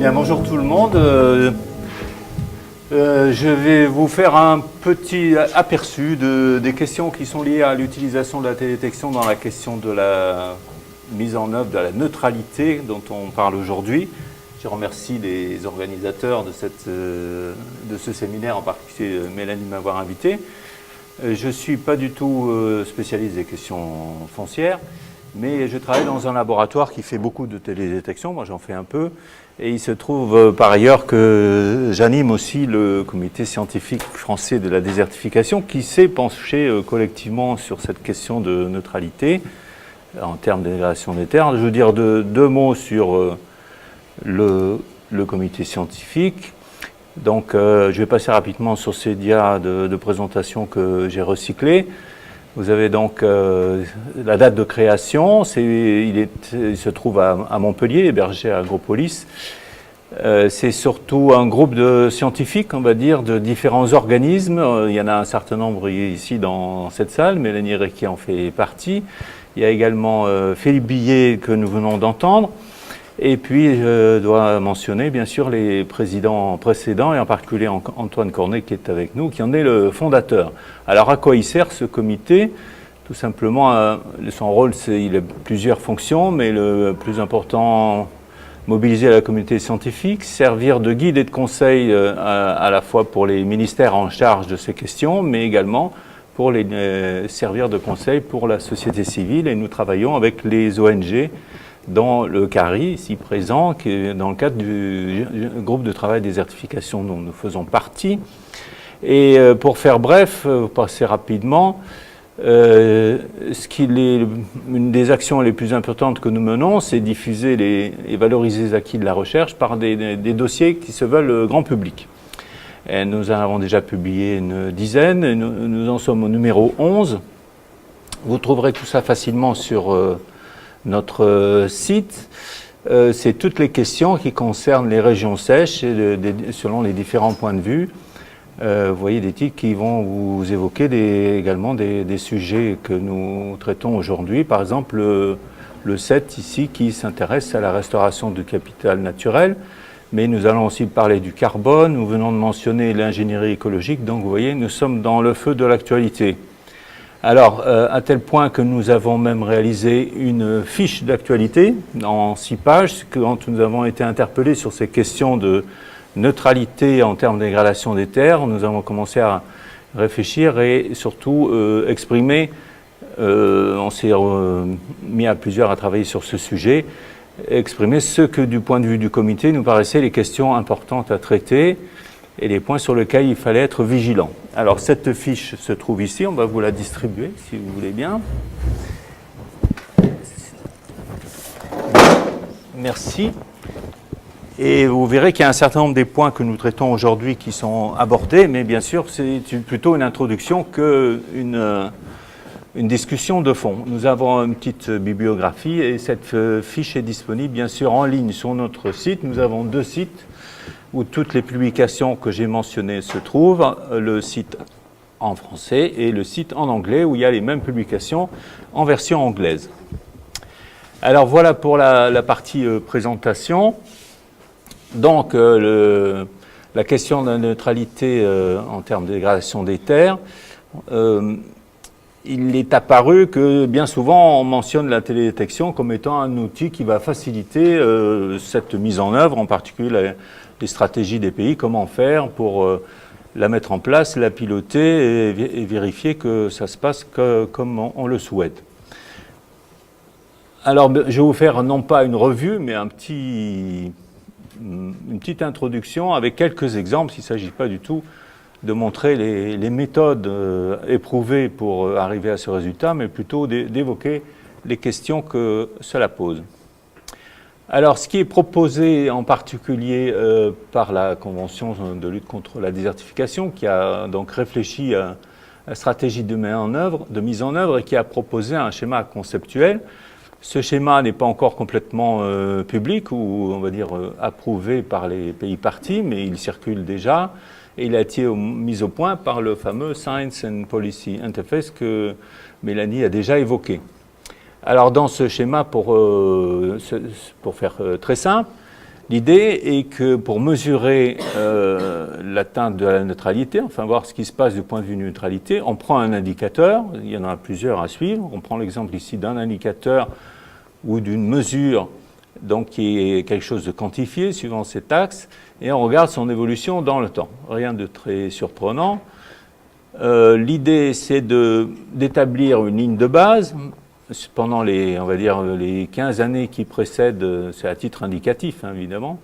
Bien, bonjour tout le monde. Je vais vous faire un petit aperçu des questions qui sont liées à l'utilisation de la télédétection dans la question de la mise en œuvre de la neutralité dont on parle aujourd'hui. Je remercie les organisateurs de ce séminaire, en particulier Mélanie de m'avoir invité. Je ne suis pas du tout spécialiste des questions foncières, mais je travaille dans un laboratoire qui fait beaucoup de télédétection, moi j'en fais un peu, et il se trouve par ailleurs que j'anime aussi le comité scientifique français de la désertification qui s'est penché collectivement sur cette question de neutralité en termes de dégradation des terres. Je veux dire deux mots sur le comité scientifique. Donc je vais passer rapidement sur ces dias de présentation que j'ai recyclés. Vous avez donc la date de création, il se trouve à Montpellier, hébergé à Agropolis. C'est surtout un groupe de scientifiques, on va dire, de différents organismes. Il y en a un certain nombre ici dans cette salle, Mélanie Requier en fait partie. Il y a également Philippe Billet que nous venons d'entendre. Et puis, je dois mentionner, bien sûr, les présidents précédents, et en particulier Antoine Cornet, qui est avec nous, qui en est le fondateur. Alors, à quoi il sert ce comité? Tout simplement, son rôle, il a plusieurs fonctions, mais le plus important, mobiliser la communauté scientifique, servir de guide et de conseil à la fois pour les ministères en charge de ces questions, mais également pour servir de conseil pour la société civile. Et nous travaillons avec les ONG, dans le CARI, ici présent, qui est dans le cadre du groupe de travail désertification dont nous faisons partie. Et pour faire bref, passer rapidement, une des actions les plus importantes que nous menons, c'est diffuser et valoriser les acquis de la recherche par des dossiers qui se veulent grand public. Et nous en avons déjà publié une dizaine, et nous en sommes au numéro 11. Vous trouverez tout ça facilement sur notre site. C'est toutes les questions qui concernent les régions sèches selon les différents points de vue. Vous voyez des titres qui vont vous évoquer également des sujets que nous traitons aujourd'hui. Par exemple, le 7 ici qui s'intéresse à la restauration du capital naturel. Mais nous allons aussi parler du carbone. Nous venons de mentionner l'ingénierie écologique. Donc vous voyez, nous sommes dans le feu de l'actualité. Alors, à tel point que nous avons même réalisé une fiche d'actualité en 6 pages, quand nous avons été interpellés sur ces questions de neutralité en termes de dégradation des terres, nous avons commencé à réfléchir et surtout exprimer, on s'est mis à plusieurs à travailler sur ce sujet, exprimer ce que du point de vue du comité nous paraissaient les questions importantes à traiter et les points sur lesquels il fallait être vigilant. Alors cette fiche se trouve ici, on va vous la distribuer si vous voulez bien. Merci. Et vous verrez qu'il y a un certain nombre des points que nous traitons aujourd'hui qui sont abordés, mais bien sûr c'est plutôt une introduction qu'une discussion de fond. Nous avons une petite bibliographie et cette fiche est disponible bien sûr en ligne sur notre site. Nous avons 2 sites où toutes les publications que j'ai mentionnées se trouvent, le site en français et le site en anglais où il y a les mêmes publications en version anglaise. Alors voilà pour la partie présentation. Donc la question de la neutralité en termes de dégradation des terres, il est apparu que bien souvent on mentionne la télédétection comme étant un outil qui va faciliter cette mise en œuvre, en particulier les stratégies des pays, comment faire pour la mettre en place, la piloter et vérifier que ça se passe comme on le souhaite. Alors, je vais vous faire non pas une revue, mais une petite introduction avec quelques exemples. Il ne s'agit pas du tout de montrer les méthodes éprouvées pour arriver à ce résultat, mais plutôt d'évoquer les questions que cela pose. Alors, ce qui est proposé en particulier par la Convention de lutte contre la désertification, qui a donc réfléchi à la stratégie de mise en œuvre et qui a proposé un schéma conceptuel. Ce schéma n'est pas encore complètement public ou, on va dire, approuvé par les pays parties, mais il circule déjà et il a été mis au point par le fameux Science and Policy Interface que Mélanie a déjà évoqué. Alors dans ce schéma, pour faire très simple, L'idée est que pour mesurer l'atteinte de la neutralité, enfin voir ce qui se passe du point de vue neutralité, on prend un indicateur, il y en a plusieurs à suivre, on prend l'exemple ici d'un indicateur ou d'une mesure donc qui est quelque chose de quantifié suivant cet axe, et on regarde son évolution dans le temps. Rien de très surprenant. L'idée, c'est d'établir une ligne de base pendant on va dire, les 15 années qui précèdent, c'est à titre indicatif, hein, évidemment.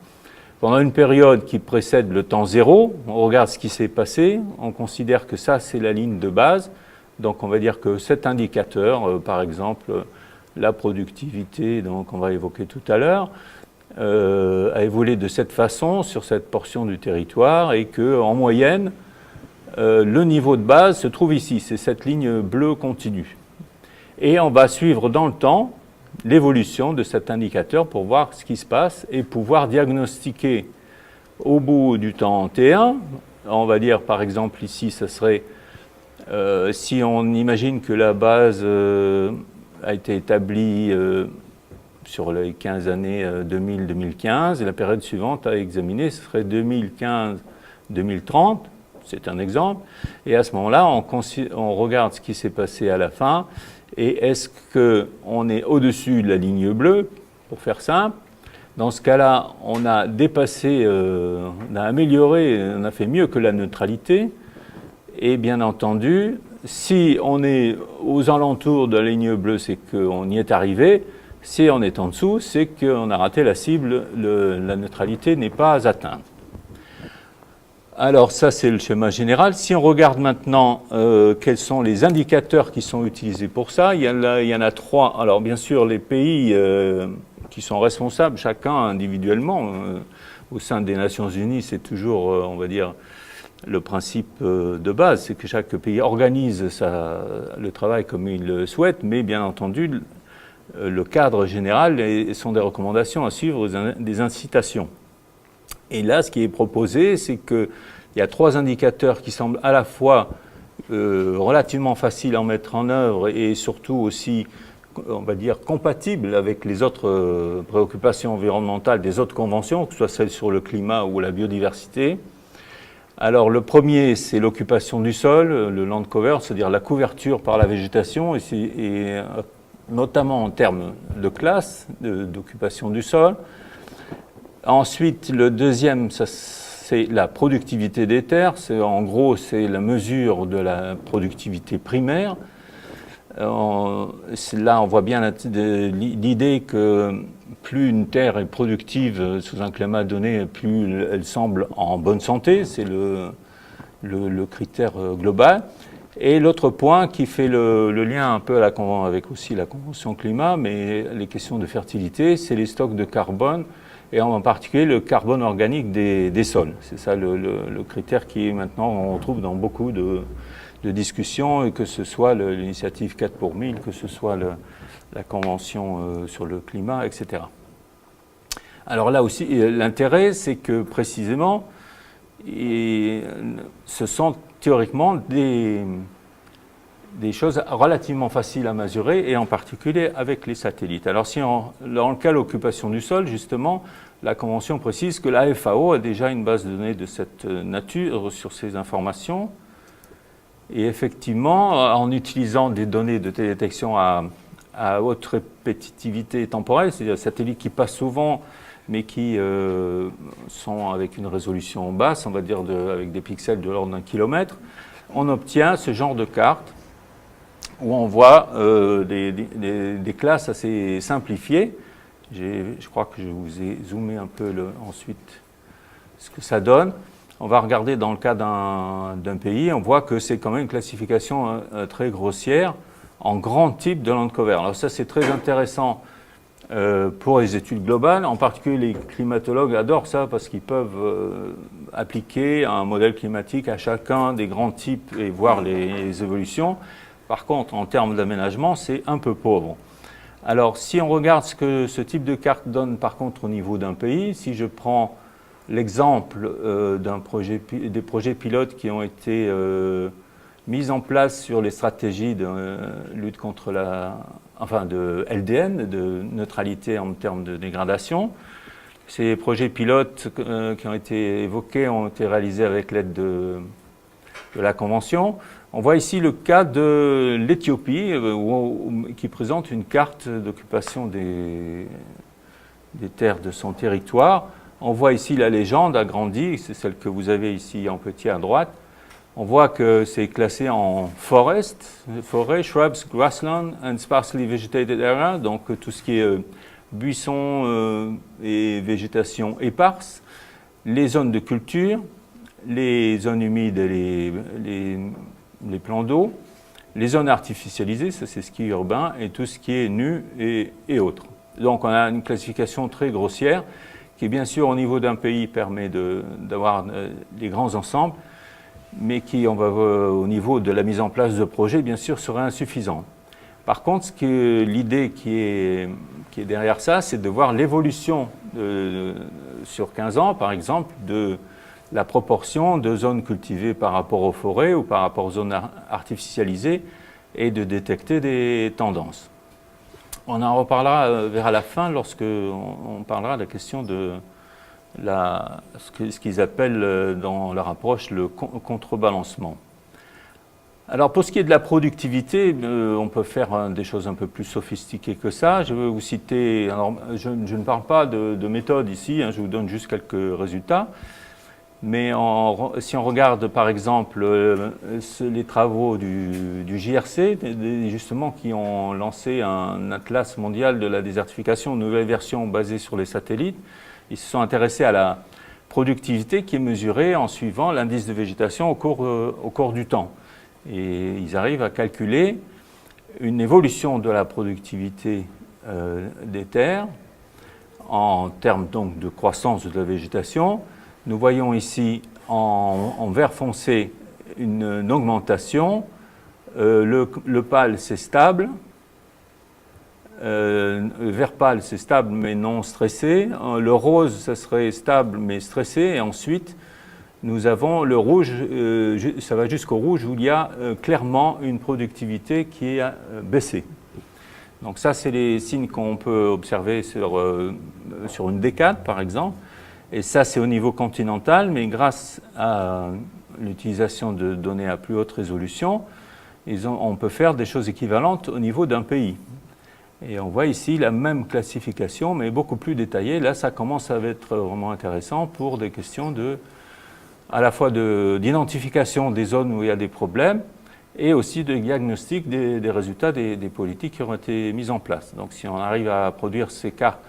Pendant une période qui précède le temps zéro, on regarde ce qui s'est passé, on considère que ça, c'est la ligne de base. Donc, on va dire que cet indicateur, par exemple, la productivité, donc on va évoquer tout à l'heure, a évolué de cette façon sur cette portion du territoire et qu'en moyenne, le niveau de base se trouve ici, c'est cette ligne bleue continue. Et on va suivre dans le temps l'évolution de cet indicateur pour voir ce qui se passe et pouvoir diagnostiquer au bout du temps T1, on va dire par exemple ici, ce serait, si on imagine que la base a été établie sur les 15 années 2000-2015, et la période suivante à examiner, ce serait 2015-2030, c'est un exemple, et à ce moment-là, on regarde ce qui s'est passé à la fin, et est-ce qu'on est au-dessus de la ligne bleue, pour faire simple. Dans ce cas-là, on a dépassé, on a amélioré, on a fait mieux que la neutralité, et bien entendu, si on est aux alentours de la ligne bleue, c'est qu'on y est arrivé. Si on est en dessous, c'est qu'on a raté la cible, la neutralité n'est pas atteinte. Alors ça, c'est le schéma général. Si on regarde maintenant quels sont les indicateurs qui sont utilisés pour ça, il y en a 3. Alors bien sûr, les pays qui sont responsables, chacun individuellement, au sein des Nations Unies, c'est toujours, on va dire, le principe de base, c'est que chaque pays organise le travail comme il le souhaite, mais bien entendu, le cadre général sont des recommandations à suivre, des incitations. Et là, ce qui est proposé, c'est qu'il y a 3 indicateurs qui semblent à la fois relativement faciles à mettre en œuvre et surtout aussi, on va dire, compatibles avec les autres préoccupations environnementales des autres conventions, que ce soit celles sur le climat ou la biodiversité. Alors, le premier, c'est l'occupation du sol, le land cover, c'est-à-dire la couverture par la végétation, et notamment en termes de classe, d'occupation du sol. Ensuite, le deuxième, c'est la productivité des terres. En gros, c'est la mesure de la productivité primaire. Là, on voit bien l'idée que plus une terre est productive sous un climat donné, plus elle semble en bonne santé. C'est le critère global. Et l'autre point qui fait le lien un peu avec aussi la Convention climat, mais les questions de fertilité, c'est les stocks de carbone, et en particulier le carbone organique des sols. C'est ça le critère qui est maintenant, on retrouve dans beaucoup de discussions, et que ce soit l'initiative 4 pour 1000, que ce soit la Convention sur le climat, etc. Alors là aussi, l'intérêt, c'est que précisément, ce sont théoriquement des choses relativement faciles à mesurer, et en particulier avec les satellites. Alors dans le cas de l'occupation du sol, justement, la Convention précise que la FAO a déjà une base de données de cette nature sur ces informations. Et effectivement, en utilisant des données de télédétection à haute répétitivité temporelle, c'est-à-dire des satellites qui passent souvent, mais qui sont avec une résolution basse, on va dire avec des pixels de l'ordre d'1 kilomètre, on obtient ce genre de carte où on voit des classes assez simplifiées. Je crois que je vous ai zoomé un peu ensuite ce que ça donne. On va regarder dans le cas d'un pays, on voit que c'est quand même une classification très grossière en grands types de land cover. Alors ça, c'est très intéressant pour les études globales. En particulier, les climatologues adorent ça parce qu'ils peuvent appliquer un modèle climatique à chacun des grands types et voir les évolutions. Par contre, en termes d'aménagement, c'est un peu pauvre. Alors, si on regarde ce que ce type de carte donne par contre au niveau d'un pays, si je prends l'exemple des projets pilotes qui ont été mis en place sur les stratégies de lutte contre de LDN, de neutralité en termes de dégradation, Ces projets pilotes qui ont été évoqués ont été réalisés avec l'aide de la Convention. On voit ici le cas de l'Éthiopie qui présente une carte d'occupation des terres de son territoire. On voit ici la légende agrandie, c'est celle que vous avez ici en petit à droite. On voit que c'est classé en forêt, shrubs, grassland and sparsely vegetated area, donc tout ce qui est buissons et végétation éparse, les zones de culture, les zones humides et les plans d'eau, les zones artificialisées, ça c'est ski urbain, et tout ce qui est nu et autres. Donc on a une classification très grossière qui bien sûr au niveau d'un pays permet d'avoir des grands ensembles, mais on va au niveau de la mise en place de projets, bien sûr, serait insuffisante. Par contre, l'idée qui est derrière ça, c'est de voir l'évolution sur 15 ans, par exemple, de la proportion de zones cultivées par rapport aux forêts ou par rapport aux zones artificialisées et de détecter des tendances. On en reparlera vers la fin lorsque on parlera de la question de ce qu'ils appellent dans leur approche le contrebalancement. Alors pour ce qui est de la productivité, on peut faire des choses un peu plus sophistiquées que ça. Je vais vous citer, alors je ne parle pas de méthode ici, je vous donne juste quelques résultats. Mais si on regarde par exemple les travaux du JRC, justement qui ont lancé un atlas mondial de la désertification, une nouvelle version basée sur les satellites, ils se sont intéressés à la productivité qui est mesurée en suivant l'indice de végétation au cours du temps. Et ils arrivent à calculer une évolution de la productivité des terres en termes donc de croissance de la végétation. Nous voyons ici en vert foncé une augmentation. Le pâle, c'est stable. Vert pâle, c'est stable mais non stressé. Le rose, ça serait stable mais stressé. Et ensuite, nous avons le rouge, ça va jusqu'au rouge où il y a clairement une productivité qui a baissé. Donc ça, c'est les signes qu'on peut observer sur une décade, par exemple. Et ça, c'est au niveau continental, mais grâce à l'utilisation de données à plus haute résolution, on peut faire des choses équivalentes au niveau d'un pays. Et on voit ici la même classification, mais beaucoup plus détaillée. Là, ça commence à être vraiment intéressant pour des questions à la fois d'identification des zones où il y a des problèmes et aussi de diagnostic des résultats des politiques qui ont été mises en place. Donc, si on arrive à produire ces cartes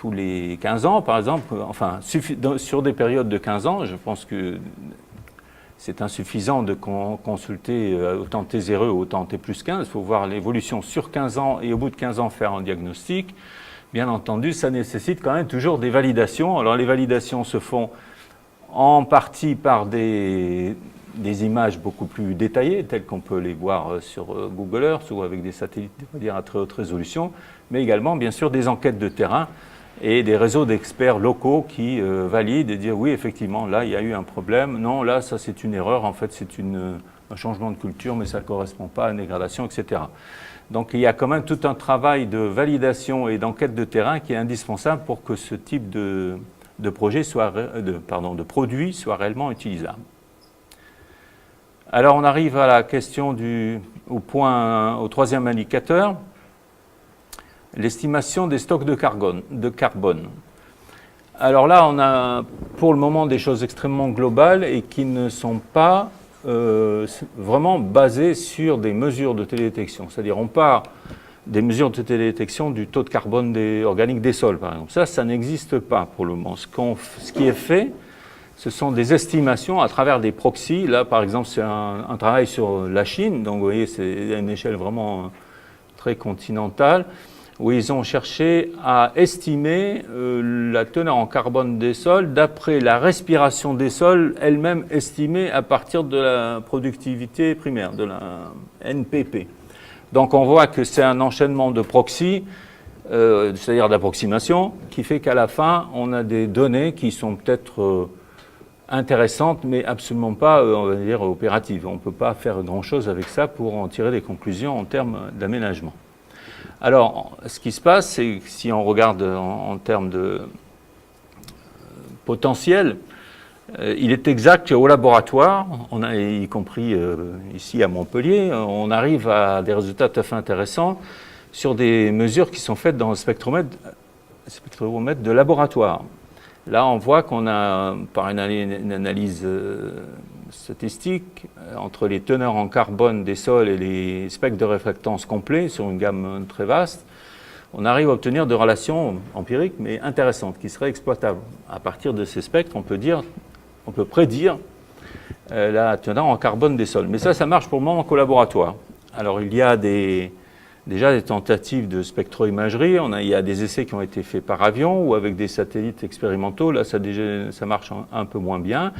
tous les 15 ans, par exemple, enfin, sur des périodes de 15 ans, je pense que c'est insuffisant de consulter autant T0 ou autant T plus 15. Il faut voir l'évolution sur 15 ans et au bout de 15 ans faire un diagnostic. Bien entendu, ça nécessite quand même toujours des validations. Alors les validations se font en partie par des images beaucoup plus détaillées, telles qu'on peut les voir sur Google Earth ou avec des satellites, on va dire, à très haute résolution, mais également, bien sûr, des enquêtes de terrain et des réseaux d'experts locaux qui valident et disent oui, effectivement, là, il y a eu un problème. Non, là, ça, c'est une erreur. En fait, c'est un changement de culture, mais ça ne correspond pas à une dégradation, etc. Donc, il y a quand même tout un travail de validation et d'enquête de terrain qui est indispensable pour que ce type de projet de produit soit réellement utilisable. Alors, on arrive à la question au troisième indicateur. L'estimation des stocks de carbone. Alors là, on a pour le moment des choses extrêmement globales et qui ne sont pas vraiment basées sur des mesures de télédétection. C'est-à-dire, on part des mesures de télédétection du taux de carbone organique des sols, par exemple. Ça n'existe pas pour le moment. Ce qui est fait, ce sont des estimations à travers des proxys. Là, par exemple, c'est un travail sur la Chine. Donc, vous voyez, c'est à une échelle vraiment très continentale, où ils ont cherché à estimer la teneur en carbone des sols d'après la respiration des sols elle-même estimée à partir de la productivité primaire, de la NPP. Donc on voit que c'est un enchaînement de proxys, c'est-à-dire d'approximation, qui fait qu'à la fin, on a des données qui sont peut-être intéressantes, mais absolument pas, on va dire, opératives. On ne peut pas faire grand-chose avec ça pour en tirer des conclusions en termes d'aménagement. Alors, ce qui se passe, c'est que si on regarde en termes potentiel, il est exact qu'au laboratoire, y compris ici à Montpellier, on arrive à des résultats tout à fait intéressants sur des mesures qui sont faites dans le spectromètre de laboratoire. Là, on voit qu'on a, par une analyse statistique, entre les teneurs en carbone des sols et les spectres de réflectance complets sur une gamme très vaste, on arrive à obtenir des relations empiriques, mais intéressantes, qui seraient exploitables. À partir de ces spectres, on peut prédire la teneur en carbone des sols. Mais ça marche pour le moment qu'au laboratoire. Alors, il y a déjà des tentatives de spectro-imagerie. Il y a des essais qui ont été faits par avion ou avec des satellites expérimentaux. Là, ça marche un peu moins bien.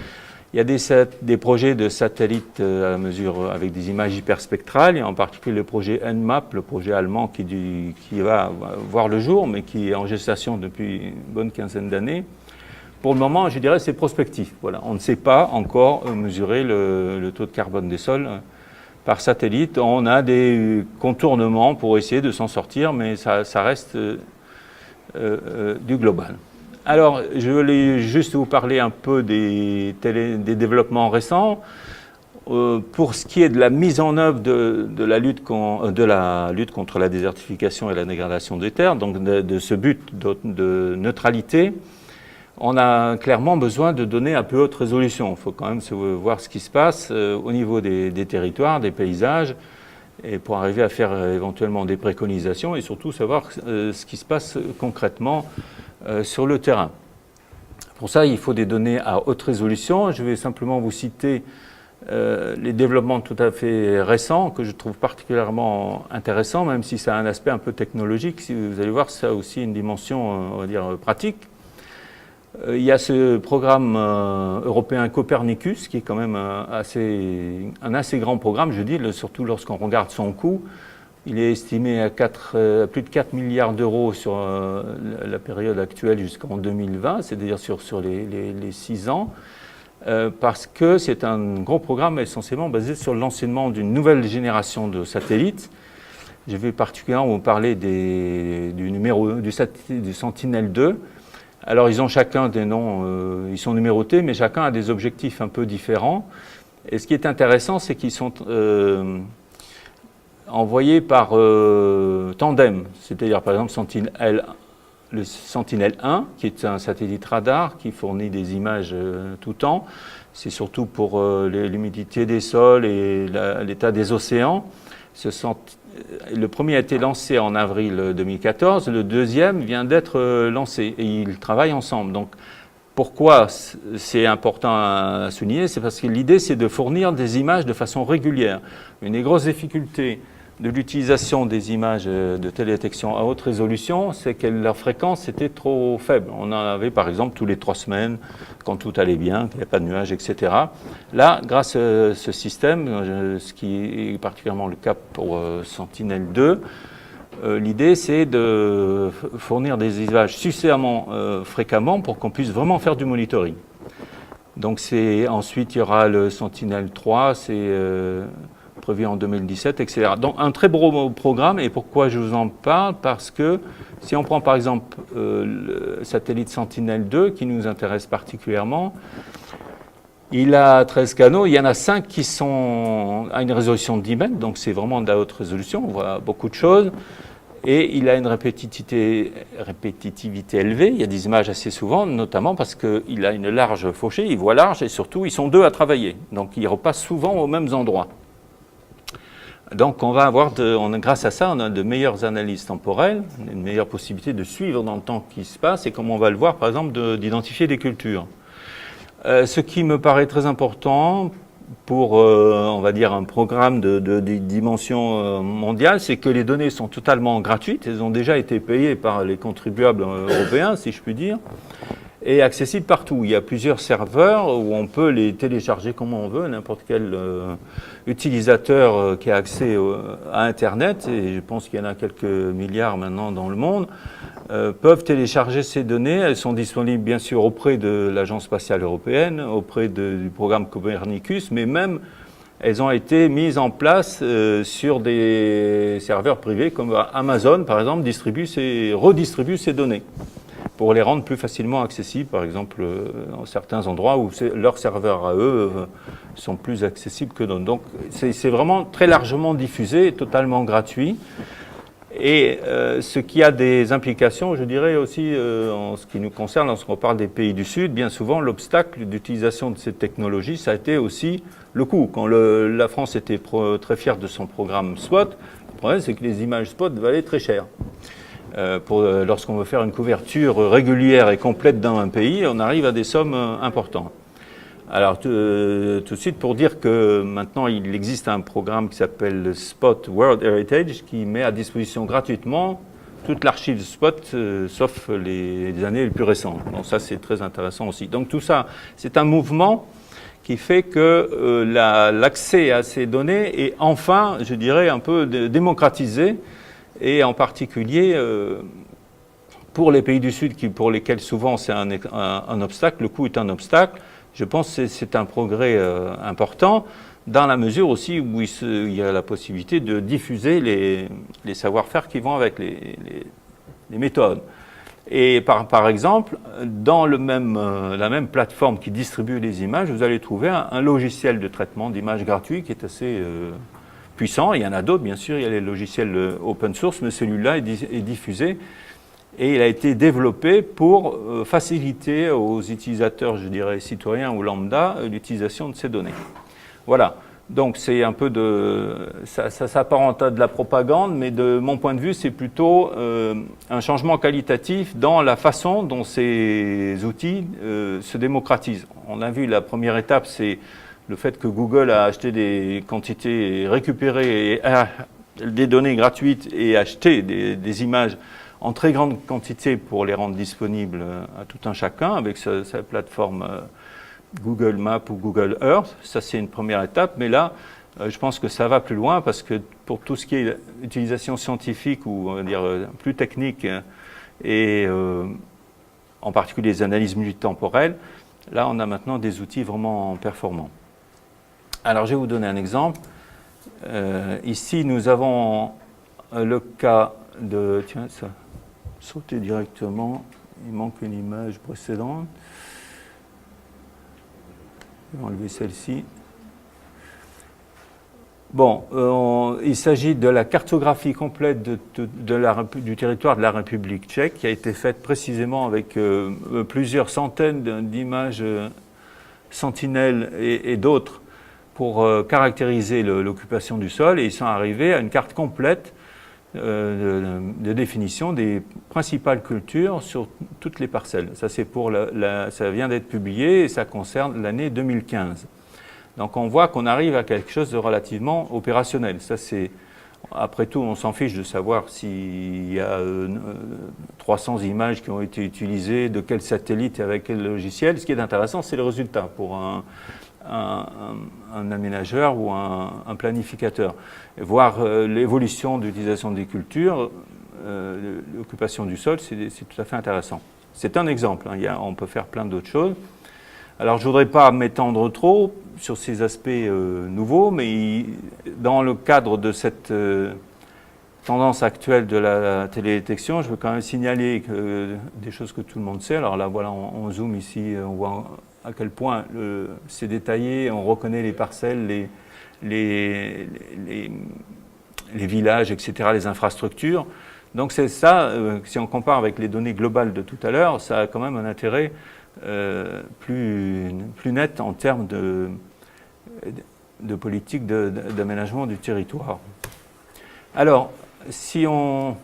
Il y a des projets de satellites à mesure avec des images hyperspectrales, et en particulier le projet EnMAP, le projet allemand qui va voir le jour, mais qui est en gestation depuis une bonne quinzaine d'années. Pour le moment, je dirais, c'est prospectif. Voilà. On ne sait pas encore mesurer le taux de carbone des sols par satellite. On a des contournements pour essayer de s'en sortir, mais ça reste du global. Alors, je voulais juste vous parler un peu des développements récents. Pour ce qui est de la mise en œuvre de la lutte contre la désertification et la dégradation des terres, donc de ce but de neutralité, on a clairement besoin de données à peu haute résolution. Il faut quand même voir ce qui se passe au niveau des territoires, des paysages, et pour arriver à faire éventuellement des préconisations et surtout savoir ce qui se passe concrètement sur le terrain. Pour ça, il faut des données à haute résolution. Je vais simplement vous citer les développements tout à fait récents que je trouve particulièrement intéressants, même si ça a un aspect un peu technologique. Si vous allez voir, ça a aussi une dimension, on va dire, pratique. Il y a ce programme européen Copernicus, qui est quand même un assez grand programme, je dis, surtout lorsqu'on regarde son coût. Il est estimé à plus de 4 milliards d'euros sur la période actuelle jusqu'en 2020, c'est-à-dire sur les 6 ans, parce que c'est un gros programme essentiellement basé sur l'enseignement d'une nouvelle génération de satellites. Je vais particulièrement vous parler du Sentinel-2. Alors, ils ont chacun des noms, ils sont numérotés, mais chacun a des objectifs un peu différents. Et ce qui est intéressant, c'est qu'ils sont envoyés par tandem, c'est-à-dire par exemple le Sentinel-1, qui est un satellite radar qui fournit des images tout temps. C'est surtout pour l'humidité des sols et l'état des océans. Le premier a été lancé en avril 2014, le deuxième vient d'être lancé et ils travaillent ensemble. Donc, pourquoi c'est important à souligner? C'est parce que l'idée, c'est de fournir des images de façon régulière. Une des grosses difficultés de l'utilisation des images de télédétection à haute résolution, c'est que leur fréquence était trop faible. On en avait par exemple tous les 3 semaines, quand tout allait bien, qu'il n'y avait pas de nuages, etc. Là, grâce à ce système, ce qui est particulièrement le cas pour Sentinel-2, l'idée c'est de fournir des images suffisamment fréquemment pour qu'on puisse vraiment faire du monitoring. Donc ensuite il y aura le Sentinel-3, c'est prévu en 2017, etc. Donc un très beau programme. Et pourquoi je vous en parle? Parce que si on prend par exemple le satellite Sentinel-2 qui nous intéresse particulièrement, il a 13 canaux, il y en a 5 qui sont à une résolution de 10 mètres, donc c'est vraiment de la haute résolution, on voit beaucoup de choses. Et il a une répétitivité élevée, il y a des images assez souvent, notamment parce qu'il a une large fauchée, il voit large et surtout ils sont 2 à travailler. Donc ils repassent souvent aux mêmes endroits. Donc on va avoir, grâce à ça, on a de meilleures analyses temporelles, une meilleure possibilité de suivre dans le temps ce qui se passe et comme on va le voir par exemple d'identifier des cultures. Ce qui me paraît très important pour, on va dire, un programme de dimension mondiale, c'est que les données sont totalement gratuites, elles ont déjà été payées par les contribuables européens, si je puis dire, et accessibles partout. Il y a plusieurs serveurs où on peut les télécharger comme on veut, n'importe quel utilisateur qui a accès à Internet, et je pense qu'il y en a quelques milliards maintenant dans le monde, peuvent télécharger ces données. Elles sont disponibles bien sûr auprès de l'Agence spatiale européenne, auprès du programme Copernicus, mais même elles ont été mises en place sur des serveurs privés comme Amazon par exemple redistribue ces données. pour les rendre plus facilement accessibles, par exemple, dans certains endroits où leurs serveurs à eux sont plus accessibles que d'autres. Donc, c'est vraiment très largement diffusé, totalement gratuit. Et ce qui a des implications, je dirais aussi, en ce qui nous concerne, lorsqu'on parle des pays du Sud, bien souvent, l'obstacle d'utilisation de ces technologies, ça a été aussi le coût. Quand la France était très fière de son programme SPOT, le problème, c'est que les images SPOT valaient très cher. Lorsqu'on veut faire une couverture régulière et complète dans un pays, on arrive à des sommes importantes. Alors, tout de suite, pour dire que maintenant, il existe un programme qui s'appelle Spot World Heritage qui met à disposition gratuitement toute l'archive Spot, sauf les années les plus récentes. Donc ça, c'est très intéressant aussi. Donc tout ça, c'est un mouvement qui fait que l'accès à ces données est enfin, je dirais, un peu démocratisé, et en particulier pour les pays du Sud, pour lesquels souvent c'est un obstacle, le coût est un obstacle. Je pense que c'est un progrès important, dans la mesure aussi où il y a la possibilité de diffuser les savoir-faire qui vont avec les méthodes. Et par exemple, dans la même plateforme qui distribue les images, vous allez trouver un logiciel de traitement d'images gratuit qui est assez puissant. Il y en a d'autres, bien sûr, il y a les logiciels open source, mais celui-là est diffusé. Et il a été développé pour faciliter aux utilisateurs, je dirais, citoyens ou lambda, l'utilisation de ces données. Voilà. Donc c'est un peu ça s'apparente à de la propagande, mais de mon point de vue, c'est plutôt un changement qualitatif dans la façon dont ces outils se démocratisent. On a vu la première étape, c'est le fait que Google a acheté des quantités, récupéré des données gratuites et acheté des images en très grande quantité pour les rendre disponibles à tout un chacun avec sa plateforme Google Maps ou Google Earth. Ça, c'est une première étape. Mais là, je pense que ça va plus loin parce que pour tout ce qui est utilisation scientifique ou on va dire plus technique et en particulier les analyses multitemporelles, là, on a maintenant des outils vraiment performants. Alors, je vais vous donner un exemple. Ici, nous avons le cas de... Tiens, ça sauter directement. Il manque une image précédente. Je vais enlever celle-ci. Bon, il s'agit de la cartographie complète du territoire de la République tchèque qui a été faite précisément avec plusieurs centaines d'images sentinelles et d'autres pour caractériser l'occupation du sol. Et ils sont arrivés à une carte complète de définition des principales cultures sur toutes les parcelles. Ça, c'est ça vient d'être publié et ça concerne l'année 2015. Donc on voit qu'on arrive à quelque chose de relativement opérationnel. Ça, après tout, on s'en fiche de savoir s'il y a 300 images qui ont été utilisées, de quel satellite et avec quel logiciel. Ce qui est intéressant, c'est le résultat pour un aménageur ou un planificateur. Et voir l'évolution d'utilisation des cultures, l'occupation du sol, c'est tout à fait intéressant. C'est un exemple, hein. On peut faire plein d'autres choses. Alors je ne voudrais pas m'étendre trop sur ces aspects nouveaux, mais dans le cadre de cette tendance actuelle de la télédétection, je veux quand même signaler des choses que tout le monde sait. Alors là, voilà, on zoome ici, on voit à quel point c'est détaillé, on reconnaît les parcelles, les villages, etc., les infrastructures. Donc c'est ça, si on compare avec les données globales de tout à l'heure, ça a quand même un intérêt plus net en termes de politique d'aménagement du territoire. Alors, si on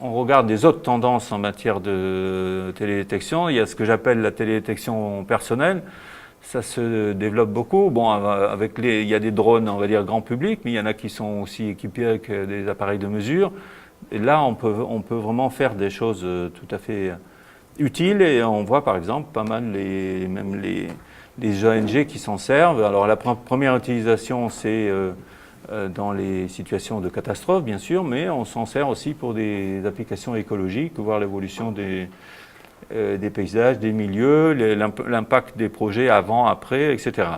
regarde des autres tendances en matière de télédétection, il y a ce que j'appelle la télédétection personnelle. Ça se développe beaucoup. Bon, il y a des drones, on va dire, grand public, mais il y en a qui sont aussi équipés avec des appareils de mesure. Et là, on peut vraiment faire des choses tout à fait utiles. Et on voit, par exemple, pas mal même les ONG qui s'en servent. Alors, la première utilisation, c'est dans les situations de catastrophe, bien sûr, mais on s'en sert aussi pour des applications écologiques, voir l'évolution des paysages, des milieux, l'impact des projets avant, après, etc.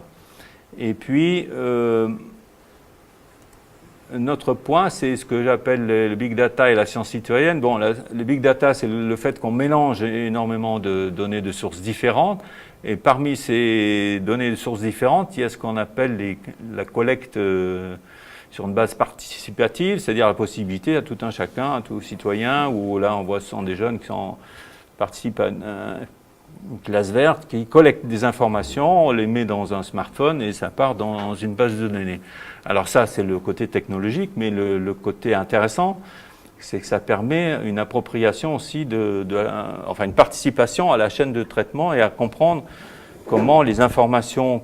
Et puis, notre point, c'est ce que j'appelle le big data et la science citoyenne. Bon, le big data, c'est le fait qu'on mélange énormément de données de sources différentes. Et parmi ces données de sources différentes, il y a ce qu'on appelle la collecte sur une base participative, c'est-à-dire la possibilité à tout un chacun, à tout citoyen, où là on voit ce sont des jeunes qui participent à une classe verte, qui collectent des informations, on les met dans un smartphone et ça part dans une base de données. Alors ça, c'est le côté technologique, mais le côté intéressant, c'est que ça permet une appropriation aussi, enfin une participation à la chaîne de traitement et à comprendre comment les informations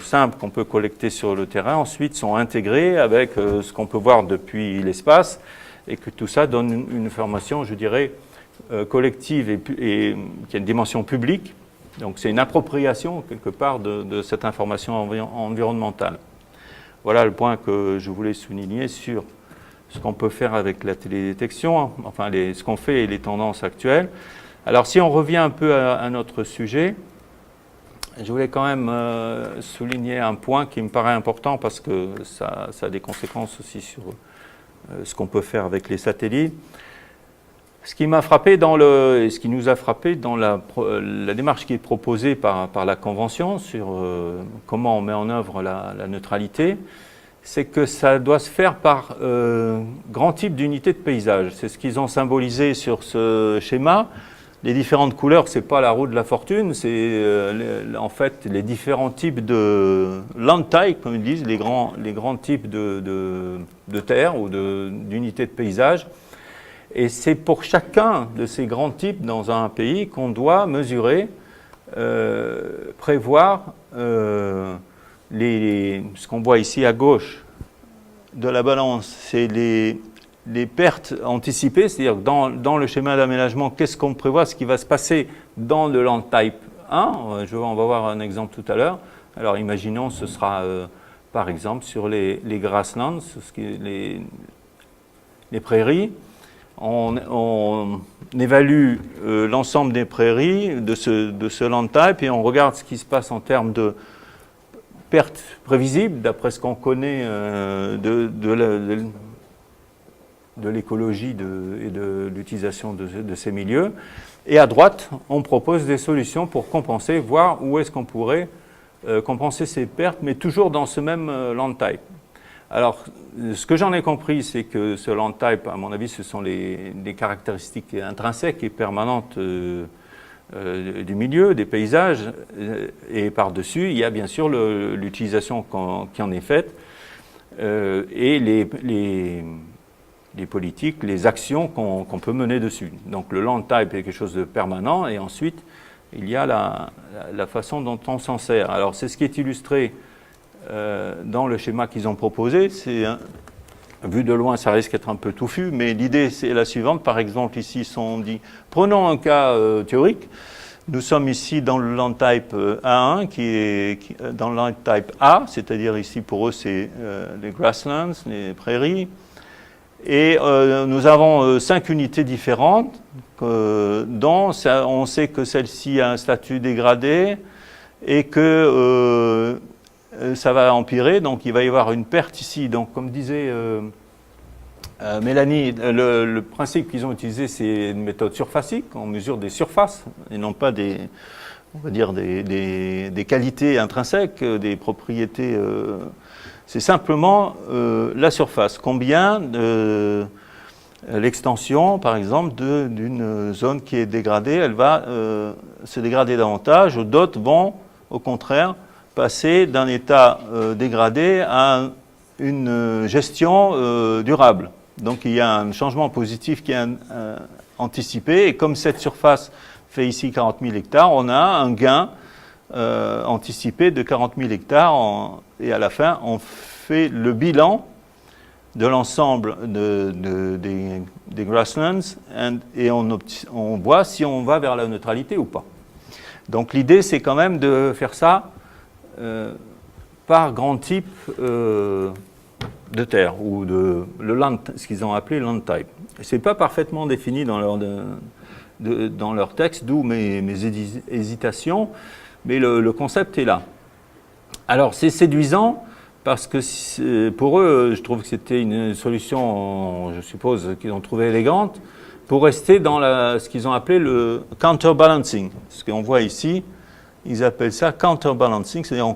simples qu'on peut collecter sur le terrain ensuite sont intégrées avec ce qu'on peut voir depuis l'espace et que tout ça donne une information, je dirais, collective et qui a une dimension publique. Donc c'est une appropriation quelque part de cette information environnementale. Voilà le point que je voulais souligner sur ce qu'on peut faire avec la télédétection, enfin ce qu'on fait et les tendances actuelles. Alors si on revient un peu à notre sujet, je voulais quand même souligner un point qui me paraît important parce que ça a des conséquences aussi sur ce qu'on peut faire avec les satellites. Ce qui m'a frappé et ce qui nous a frappé dans la démarche qui est proposée par la Convention sur comment on met en œuvre la neutralité, c'est que ça doit se faire par grand type d'unités de paysage. C'est ce qu'ils ont symbolisé sur ce schéma. Les différentes couleurs, ce n'est pas la roue de la fortune, c'est en fait les différents types de land type, comme ils disent, les grands types de terres ou d'unités de paysage. Et c'est pour chacun de ces grands types dans un pays qu'on doit mesurer, prévoir ce qu'on voit ici à gauche de la balance, c'est les pertes anticipées, c'est-à-dire dans le schéma d'aménagement, qu'est-ce qu'on prévoit, ce qui va se passer dans le land type 1. On va voir un exemple tout à l'heure. Alors imaginons, ce sera par exemple sur les grasslands, les prairies. On évalue l'ensemble des prairies de ce land type et on regarde ce qui se passe en termes de pertes prévisibles, d'après ce qu'on connaît de l'écologie et de l'utilisation de ces milieux. Et à droite, on propose des solutions pour compenser, voir où est-ce qu'on pourrait compenser ces pertes, mais toujours dans ce même land type. Alors, ce que j'en ai compris, c'est que ce land type, à mon avis, ce sont les caractéristiques intrinsèques et permanentes du milieu, des paysages, et par-dessus, il y a bien sûr l'utilisation qui en est faite et les politiques, les actions qu'on peut mener dessus. Donc le land type est quelque chose de permanent et ensuite il y a la façon dont on s'en sert. Alors c'est ce qui est illustré dans le schéma qu'ils ont proposé. Vu de loin, ça risque d'être un peu touffu, mais l'idée c'est la suivante. Par exemple, ici, on dit, prenons un cas théorique. Nous sommes ici dans le land type A1, qui est dans le land type A, c'est-à-dire ici pour eux c'est les grasslands, les prairies. Et nous avons 5 unités différentes, dont on sait que celle-ci a un statut dégradé et que ça va empirer, donc il va y avoir une perte ici. Donc comme disait Mélanie, le principe qu'ils ont utilisé, c'est une méthode surfacique, on mesure des surfaces et non pas des qualités intrinsèques, des propriétés. C'est simplement la surface. Combien l'extension, par exemple, d'une zone qui est dégradée, elle va se dégrader davantage, d'autres vont, au contraire, passer d'un état dégradé à une gestion durable. Donc il y a un changement positif qui est anticipé, et comme cette surface fait ici 40 000 hectares, on a un gain anticipé de 40 000 hectares, et à la fin, on fait le bilan de l'ensemble des grasslands, et on voit si on va vers la neutralité ou pas. Donc l'idée, c'est quand même de faire ça par grand type de terre, ou ce qu'ils ont appelé land type. Ce n'est pas parfaitement défini dans leur texte, d'où mes hésitations, mais le concept est là. Alors c'est séduisant parce que pour eux, je trouve que c'était une solution, je suppose, qu'ils ont trouvée élégante, pour rester dans ce qu'ils ont appelé le counterbalancing. Ce qu'on voit ici, ils appellent ça counterbalancing, c'est-à-dire en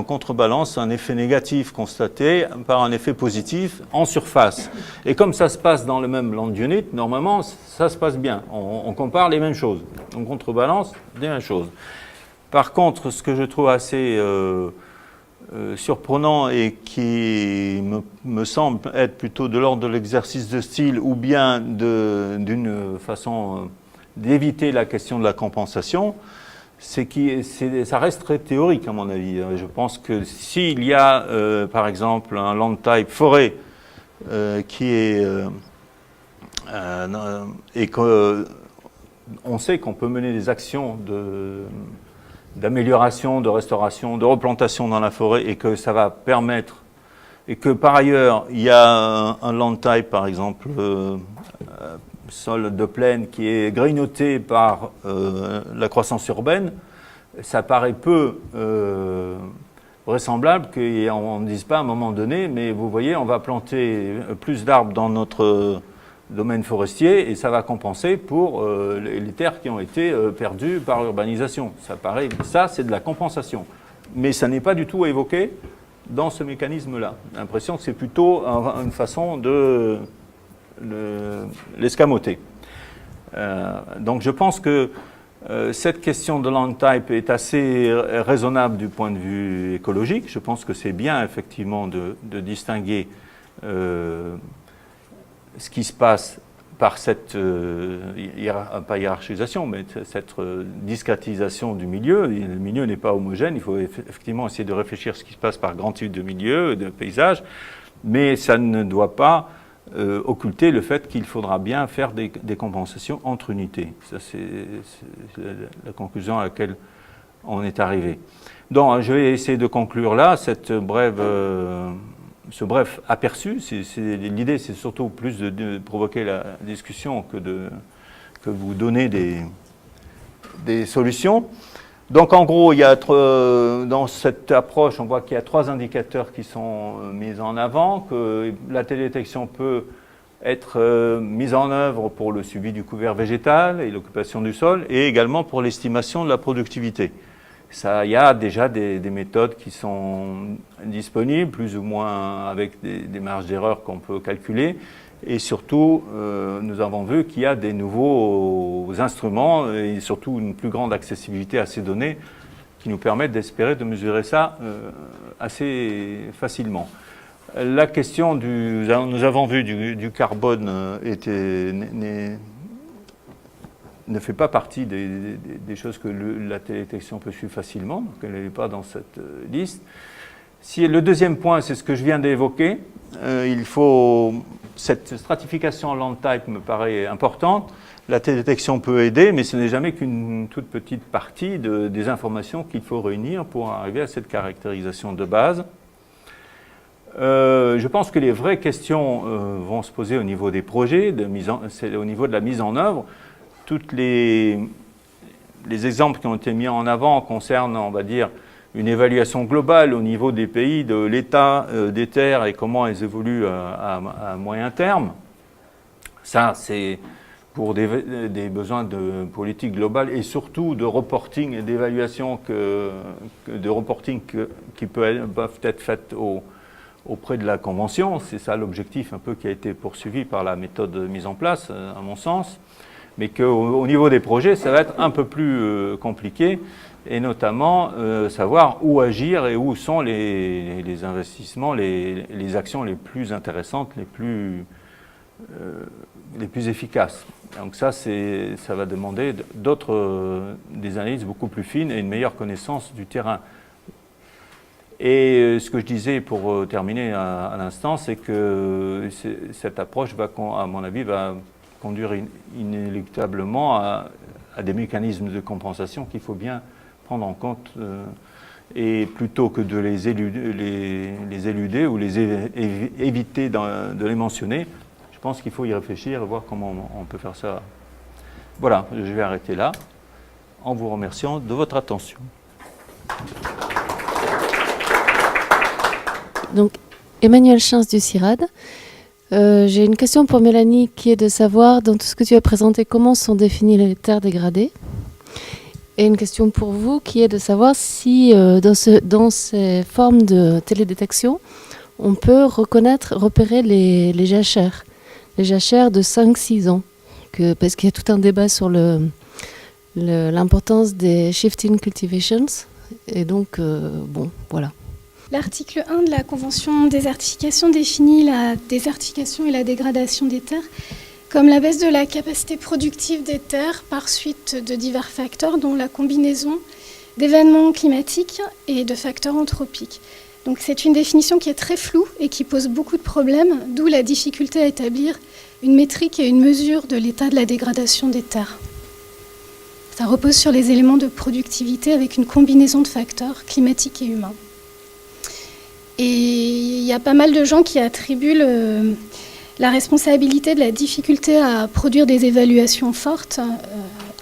contrebalance un effet négatif constaté par un effet positif en surface. Et comme ça se passe dans le même land unit, normalement, ça se passe bien. On compare les mêmes choses. On contrebalance les mêmes choses. Par contre, ce que je trouve assez surprenant et qui me semble être plutôt de l'ordre de l'exercice de style ou bien d'une façon d'éviter la question de la compensation, ça reste très théorique à mon avis. Je pense que s'il y a par exemple un land type forêt qui est et qu'on sait qu'on peut mener des actions d'amélioration, de restauration, de replantation dans la forêt et que ça va permettre, et que par ailleurs il y a un land type par exemple sol de plaine qui est grignoté par la croissance urbaine, ça paraît peu vraisemblable qu'on ne dise pas à un moment donné, mais vous voyez, on va planter plus d'arbres dans notre domaine forestier et ça va compenser pour les terres qui ont été perdues par l'urbanisation. Ça c'est de la compensation. Mais ça n'est pas du tout évoqué dans ce mécanisme-là. J'ai l'impression que c'est plutôt une façon de l'escamoter. Donc je pense que cette question de land type est assez raisonnable du point de vue écologique. Je pense que c'est bien effectivement de distinguer ce qui se passe par cette, pas hiérarchisation, mais cette discrétisation du milieu. Le milieu n'est pas homogène, il faut effectivement essayer de réfléchir à ce qui se passe par grand type de milieu, de paysage, mais ça ne doit pas occulter le fait qu'il faudra bien faire des compensations entre unités. Ça, c'est la conclusion à laquelle on est arrivé. Donc, je vais essayer de conclure là ce bref aperçu. L'idée, c'est surtout plus de provoquer la discussion que vous donner des solutions. Donc en gros, dans cette approche, on voit qu'il y a 3 indicateurs qui sont mis en avant, que la télédétection peut être mise en œuvre pour le suivi du couvert végétal et l'occupation du sol, et également pour l'estimation de la productivité. Il y a déjà des méthodes qui sont disponibles, plus ou moins avec des marges d'erreur qu'on peut calculer. Et surtout, nous avons vu qu'il y a des nouveaux instruments et surtout une plus grande accessibilité à ces données qui nous permettent d'espérer de mesurer ça assez facilement. La question nous avons vu du carbone ne fait pas partie des choses que la télédétection peut suivre facilement, donc elle n'est pas dans cette liste. Le deuxième point, c'est ce que je viens d'évoquer. Cette stratification en land type me paraît importante. La télédétection peut aider, mais ce n'est jamais qu'une toute petite partie des informations qu'il faut réunir pour arriver à cette caractérisation de base. Je pense que les vraies questions vont se poser au niveau des projets, c'est au niveau de la mise en œuvre. Tous les exemples qui ont été mis en avant concernent, on va dire, une évaluation globale au niveau des pays, de l'état des terres et comment elles évoluent à moyen terme. Ça, c'est pour des besoins de politique globale et surtout de reporting et d'évaluation qui peuvent être faites auprès de la Convention. C'est ça l'objectif un peu qui a été poursuivi par la méthode mise en place, à mon sens. Mais qu'au niveau des projets, ça va être un peu plus compliqué. Et notamment savoir où agir et où sont les investissements, les actions les plus intéressantes, les plus efficaces. Donc ça va demander des analyses beaucoup plus fines et une meilleure connaissance du terrain. Et ce que je disais pour terminer à l'instant, c'est que cette approche à mon avis, va conduire inéluctablement à des mécanismes de compensation qu'il faut bien prendre en compte et plutôt que de les éluder ou éviter de les mentionner, je pense qu'il faut y réfléchir et voir comment on peut faire ça. Voilà, je vais arrêter là en vous remerciant de votre attention. Donc, Emmanuel Chins du CIRAD. J'ai une question pour Mélanie qui est de savoir, dans tout ce que tu as présenté, comment sont définies les terres dégradées. Et une question pour vous qui est de savoir si dans ces formes de télédétection, on peut repérer les jachères de 5-6 ans. Parce qu'il y a tout un débat sur l'importance des shifting cultivations. Et donc, voilà. L'article 1 de la Convention désertification définit la désertification et la dégradation des terres comme la baisse de la capacité productive des terres par suite de divers facteurs, dont la combinaison d'événements climatiques et de facteurs anthropiques. Donc c'est une définition qui est très floue et qui pose beaucoup de problèmes, d'où la difficulté à établir une métrique et une mesure de l'état de la dégradation des terres. Ça repose sur les éléments de productivité avec une combinaison de facteurs climatiques et humains. Et il y a pas mal de gens qui attribuent la responsabilité de la difficulté à produire des évaluations fortes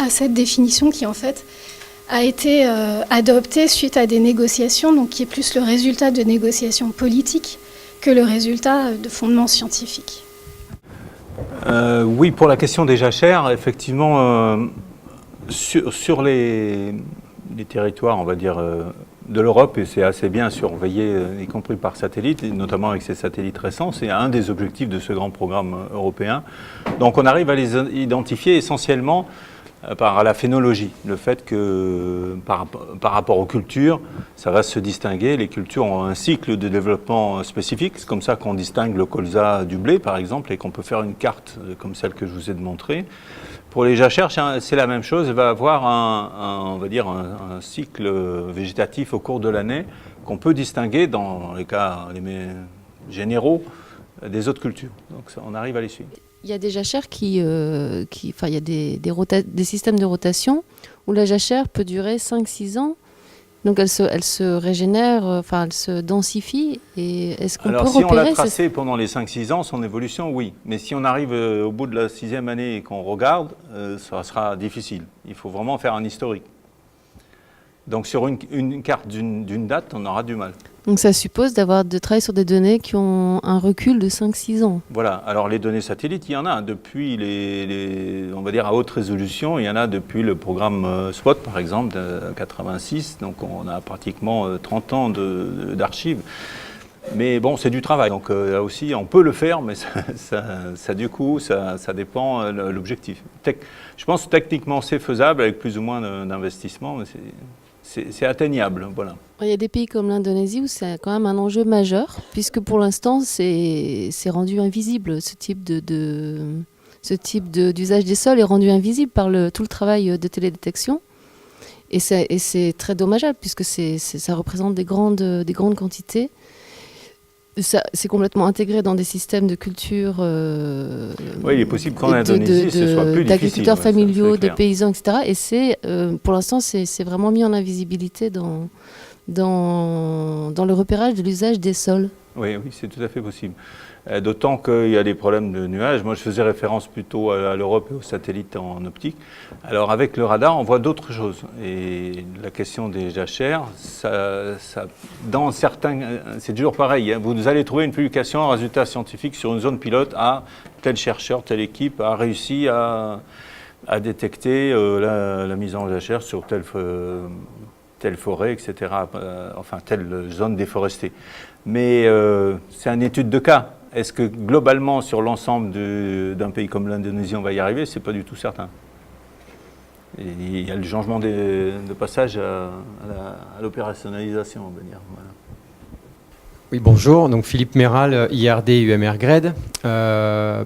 à cette définition qui en fait a été adoptée suite à des négociations, donc qui est plus le résultat de négociations politiques que le résultat de fondements scientifiques. Oui, pour la question des jachères, effectivement, sur les territoires, on va dire, de l'Europe, et c'est assez bien surveillé, y compris par satellite, et notamment avec ces satellites récents, c'est un des objectifs de ce grand programme européen. Donc on arrive à les identifier essentiellement par la phénologie, le fait que par rapport aux cultures, ça va se distinguer. Les cultures ont un cycle de développement spécifique, c'est comme ça qu'on distingue le colza du blé par exemple, et qu'on peut faire une carte comme celle que je vous ai montrée. Pour les jachères, c'est la même chose, elle va avoir on va dire un cycle végétatif au cours de l'année qu'on peut distinguer dans les cas généraux des autres cultures. Donc ça, on arrive à les suivre. Il y a des jachères il y a des systèmes de rotation où la jachère peut durer 5-6 ans. Donc elle se régénère, elle se densifie. Et est-ce qu'on peut repérer... Alors si on l'a tracé pendant les 5-6 ans, son évolution, oui. Mais si on arrive au bout de la 6e année et qu'on regarde, ça sera difficile. Il faut vraiment faire un historique. Donc sur une carte d'une date, on aura du mal. Donc ça suppose de travailler sur des données qui ont un recul de 5-6 ans. Voilà. Alors les données satellites, il y en a depuis on va dire à haute résolution, il y en a depuis le programme SWOT par exemple de 86. Donc on a pratiquement 30 ans d'archives. Mais bon, c'est du travail. Donc là aussi, on peut le faire, mais ça du coup, ça dépend de l'objectif. Je pense que techniquement, c'est faisable avec plus ou moins d'investissement, mais c'est atteignable, voilà. Il y a des pays comme l'Indonésie où c'est quand même un enjeu majeur, puisque pour l'instant, c'est rendu invisible. Ce type d'usage des sols est rendu invisible par tout le travail de télédétection. Et c'est très dommageable, puisque ça représente des grandes quantités. C'est complètement intégré dans des systèmes de culture. Oui, il est possible qu'en Indonésie, ce soit plus difficile. D'agriculteurs familiaux, de paysans, etc. Et pour l'instant, c'est vraiment mis en invisibilité dans le repérage de l'usage des sols. Oui, c'est tout à fait possible. D'autant qu'il y a des problèmes de nuages. Moi, je faisais référence plutôt à l'Europe et aux satellites en optique. Alors, avec le radar, on voit d'autres choses. Et la question des jachères, dans certains, c'est toujours pareil. Hein. Vous allez trouver une publication, un résultat scientifique sur une zone pilote. Tel chercheur, telle équipe a réussi à détecter la mise en jachère sur telle forêt, etc. Enfin, telle zone déforestée. Mais c'est une étude de cas. Est-ce que globalement, sur l'ensemble d'un pays comme l'Indonésie, on va y arriver? Ce n'est pas du tout certain. Et il y a le changement de passage à l'opérationnalisation, on va dire. Voilà. Oui, bonjour. Donc Philippe Méral, IRD, UMR GRED.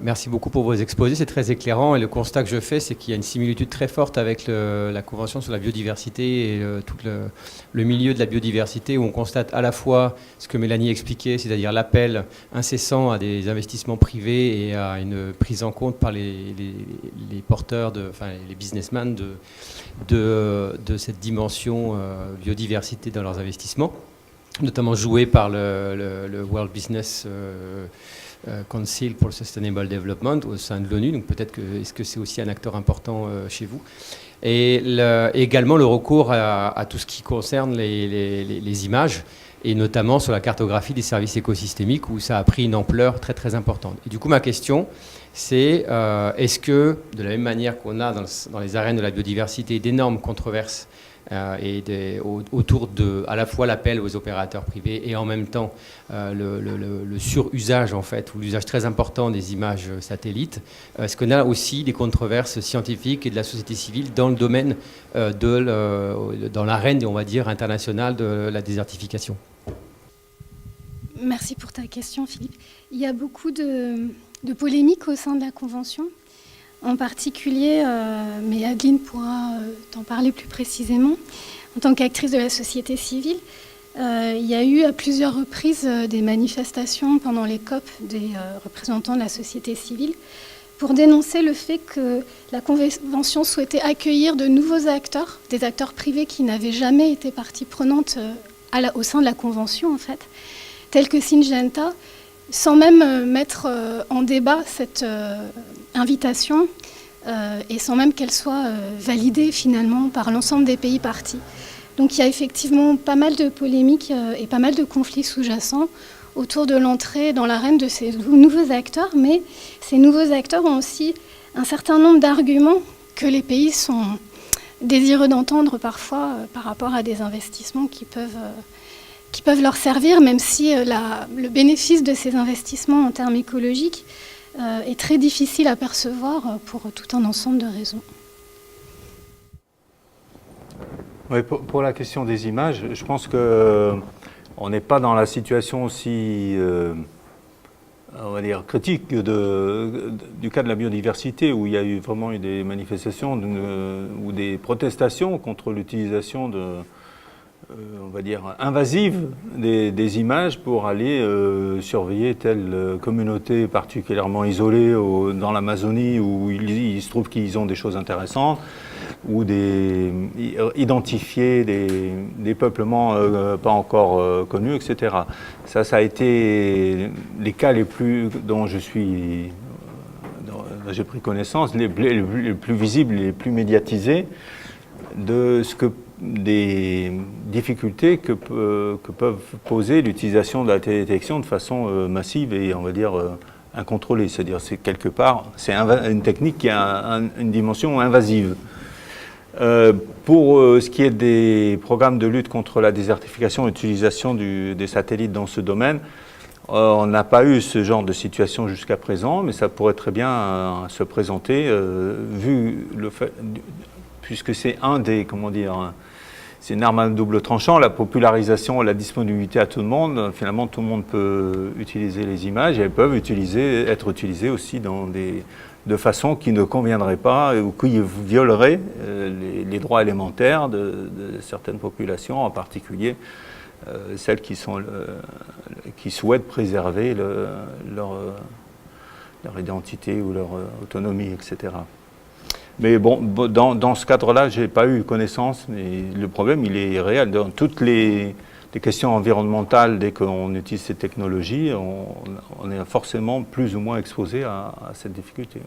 Merci beaucoup pour vos exposés, c'est très éclairant. Et le constat que je fais, c'est qu'il y a une similitude très forte avec la Convention sur la biodiversité et tout le milieu de la biodiversité, où on constate à la fois ce que Mélanie expliquait, c'est-à-dire l'appel incessant à des investissements privés et à une prise en compte par les porteurs, les businessmen de cette dimension biodiversité dans leurs investissements, notamment joué par le World Business Council pour le Sustainable Development au sein de l'ONU. Donc peut-être est-ce que c'est aussi un acteur important chez vous? Et également le recours à tout ce qui concerne les images et notamment sur la cartographie des services écosystémiques où ça a pris une ampleur très très importante. Et du coup, ma question, c'est est-ce que, de la même manière qu'on a dans les arènes de la biodiversité d'énormes controverses autour de à la fois l'appel aux opérateurs privés et en même temps le surusage en fait, ou l'usage très important des images satellites, est-ce qu'on a aussi des controverses scientifiques et de la société civile dans le domaine dans l'arène, on va dire, internationale de la désertification? Merci pour ta question, Philippe. Il y a beaucoup de polémiques au sein de la Convention. En particulier, mais Adeline pourra t'en parler plus précisément, en tant qu'actrice de la société civile, il y a eu à plusieurs reprises des manifestations pendant les COP des représentants de la société civile pour dénoncer le fait que la Convention souhaitait accueillir de nouveaux acteurs, des acteurs privés qui n'avaient jamais été partie prenante au sein de la Convention, en fait, tels que Syngenta, sans même mettre en débat cette invitation et sans même qu'elle soit validée finalement par l'ensemble des pays parties. Donc il y a effectivement pas mal de polémiques et pas mal de conflits sous-jacents autour de l'entrée dans l'arène de ces nouveaux acteurs, mais ces nouveaux acteurs ont aussi un certain nombre d'arguments que les pays sont désireux d'entendre parfois par rapport à des investissements qui peuvent leur servir, même si le bénéfice de ces investissements en termes écologiques est très difficile à percevoir pour tout un ensemble de raisons. Oui, pour la question des images, je pense qu'on n'est pas dans la situation aussi, on va dire, critique du cas de la biodiversité, où il y a eu vraiment des manifestations ou des protestations contre l'utilisation on va dire, invasive des images pour aller surveiller telle communauté particulièrement isolée dans l'Amazonie où il se trouve qu'ils ont des choses intéressantes, ou identifier des peuplements pas encore connus, etc. Ça a été les cas dont j'ai pris connaissance, les plus visibles, les plus médiatisés, de des difficultés que peuvent poser l'utilisation de la télédétection de façon massive et, on va dire, incontrôlée. C'est-à-dire, c'est une technique qui a une dimension invasive. Pour ce qui est des programmes de lutte contre la désertification et l'utilisation des satellites dans ce domaine, on n'a pas eu ce genre de situation jusqu'à présent, mais ça pourrait très bien se présenter, vu le fait, puisque c'est c'est une arme à double tranchant, la popularisation et la disponibilité à tout le monde. Finalement, tout le monde peut utiliser les images et elles peuvent être utilisées aussi de façon qui ne conviendrait pas ou qui violerait les droits élémentaires de certaines populations, en particulier celles qui souhaitent préserver leur identité ou leur autonomie, etc. Mais bon, dans ce cadre-là, je n'ai pas eu connaissance, mais le problème, il est réel. Dans toutes les questions environnementales, dès qu'on utilise ces technologies, on est forcément plus ou moins exposé à cette difficulté.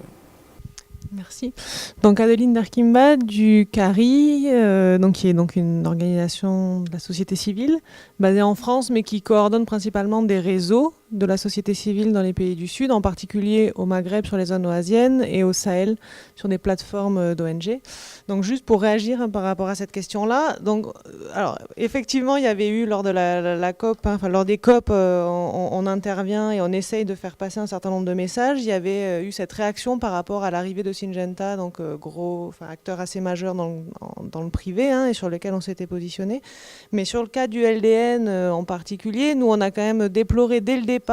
Merci. Donc Adeline Darkimba du CARI, qui est donc une organisation de la société civile basée en France, mais qui coordonne principalement des réseaux de la société civile dans les pays du Sud, en particulier au Maghreb sur les zones oasiennes et au Sahel sur des plateformes d'ONG. Donc juste pour réagir par rapport à cette question-là, alors effectivement il y avait eu lors de la COP, lors des COP, on intervient et on essaye de faire passer un certain nombre de messages. Il y avait eu cette réaction par rapport à l'arrivée de Syngenta, donc acteur assez majeur dans le privé et sur lequel on s'était positionné. Mais sur le cas du LDN en particulier, nous on a quand même déploré dès le départ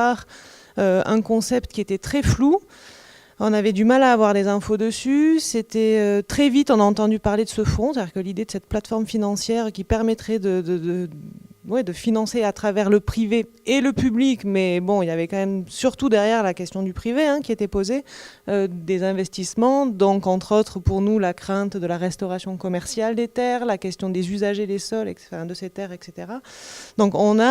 un concept qui était très flou. On avait du mal à avoir des infos dessus. C'était très vite, on a entendu parler de ce fonds, c'est-à-dire que l'idée de cette plateforme financière qui permettrait de financer à travers le privé et le public, mais bon, il y avait quand même surtout derrière la question du privé qui était posée, des investissements, donc entre autres pour nous la crainte de la restauration commerciale des terres, la question des usagers des sols, de ces terres, etc. Donc on est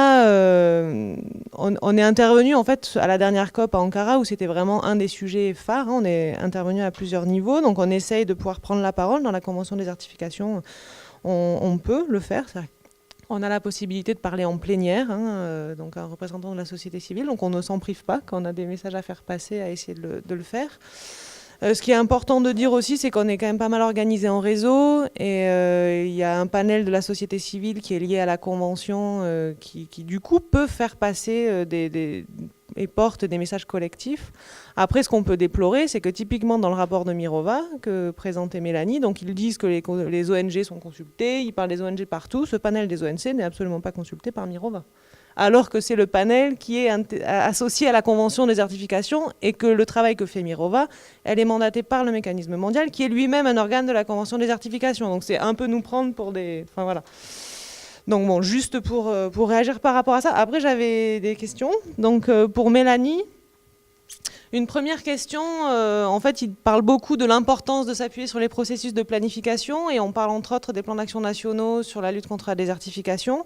intervenu en fait à la dernière COP à Ankara où c'était vraiment un des sujets phares, on est intervenu à plusieurs niveaux, donc on essaye de pouvoir prendre la parole dans la Convention de désertification, on peut le faire, c'est-à-dire On a la possibilité de parler en plénière, donc un représentant de la société civile, donc on ne s'en prive pas. Quand on a des messages à faire passer, à essayer de le faire. Ce qui est important de dire aussi, c'est qu'on est quand même pas mal organisé en réseau et il y a un panel de la société civile qui est lié à la convention qui du coup peut faire passer et porte des messages collectifs. Après, ce qu'on peut déplorer, c'est que typiquement dans le rapport de Mirova que présentait Mélanie, donc ils disent que les ONG sont consultées, ils parlent des ONG partout, ce panel des ONG n'est absolument pas consulté par Mirova. Alors que c'est le panel qui est associé à la Convention des certifications et que le travail que fait Mirova, elle est mandatée par le mécanisme mondial, qui est lui-même un organe de la Convention des certifications. Donc c'est un peu nous prendre pour des... Enfin voilà. Donc bon, juste pour réagir par rapport à ça. Après, j'avais des questions. Donc pour Mélanie, une première question, en fait, il parle beaucoup de l'importance de s'appuyer sur les processus de planification et on parle entre autres des plans d'action nationaux sur la lutte contre la désertification.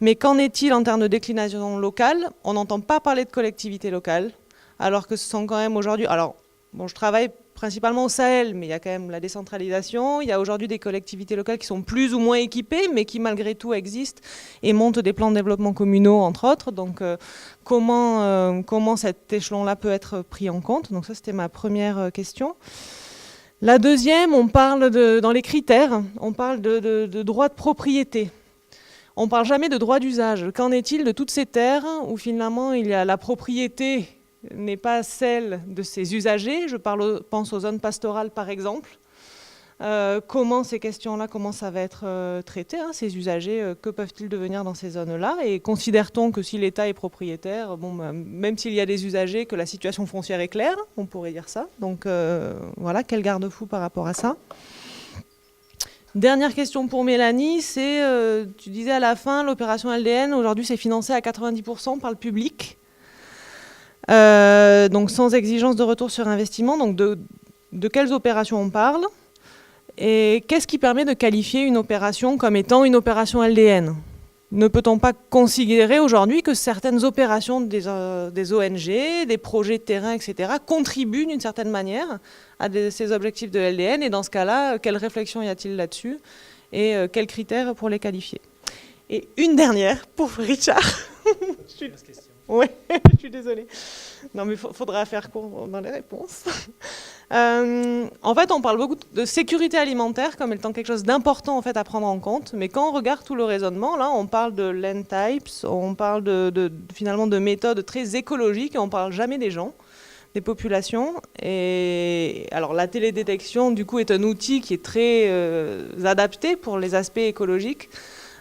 Mais qu'en est-il en termes de déclinaison locale? On n'entend pas parler de collectivités locales, alors que ce sont quand même aujourd'hui... Alors, bon, je travaille principalement au Sahel, mais il y a quand même la décentralisation. Il y a aujourd'hui des collectivités locales qui sont plus ou moins équipées, mais qui malgré tout existent et montent des plans de développement communaux, entre autres. Donc, comment cet échelon-là peut être pris en compte? Donc ça, c'était ma première question. La deuxième, on parle dans les critères, on parle de droit de propriété. On ne parle jamais de droit d'usage. Qu'en est-il de toutes ces terres où finalement il y a la propriété n'est pas celle de ses usagers? Je pense aux zones pastorales par exemple. Comment ces questions-là, comment ça va être traité, ces usagers, que peuvent-ils devenir dans ces zones-là? Et considère-t-on que si l'État est propriétaire, même s'il y a des usagers, que la situation foncière est claire? On pourrait dire ça. Donc voilà, quel garde-fou par rapport à ça? Dernière question pour Mélanie, c'est, tu disais à la fin, l'opération LDN, aujourd'hui c'est financé à 90% par le public, donc sans exigence de retour sur investissement. Donc de quelles opérations on parle? Et qu'est-ce qui permet de qualifier une opération comme étant une opération LDN? Ne peut-on pas considérer aujourd'hui que certaines opérations des ONG, des projets de terrain, etc., contribuent d'une certaine manière à ces objectifs de LDN? Et dans ce cas-là, quelle réflexion y a-t-il là-dessus? Et quels critères pour les qualifier? Et une dernière pour Richard. Oui, je suis désolée. Non, mais il faudra faire court dans les réponses. En fait, on parle beaucoup de sécurité alimentaire comme étant quelque chose d'important en fait, à prendre en compte. Mais quand on regarde tout le raisonnement, là, on parle de land types, on parle finalement de méthodes très écologiques et on ne parle jamais des gens, des populations. Et alors, la télédétection, du coup, est un outil qui est très adapté pour les aspects écologiques.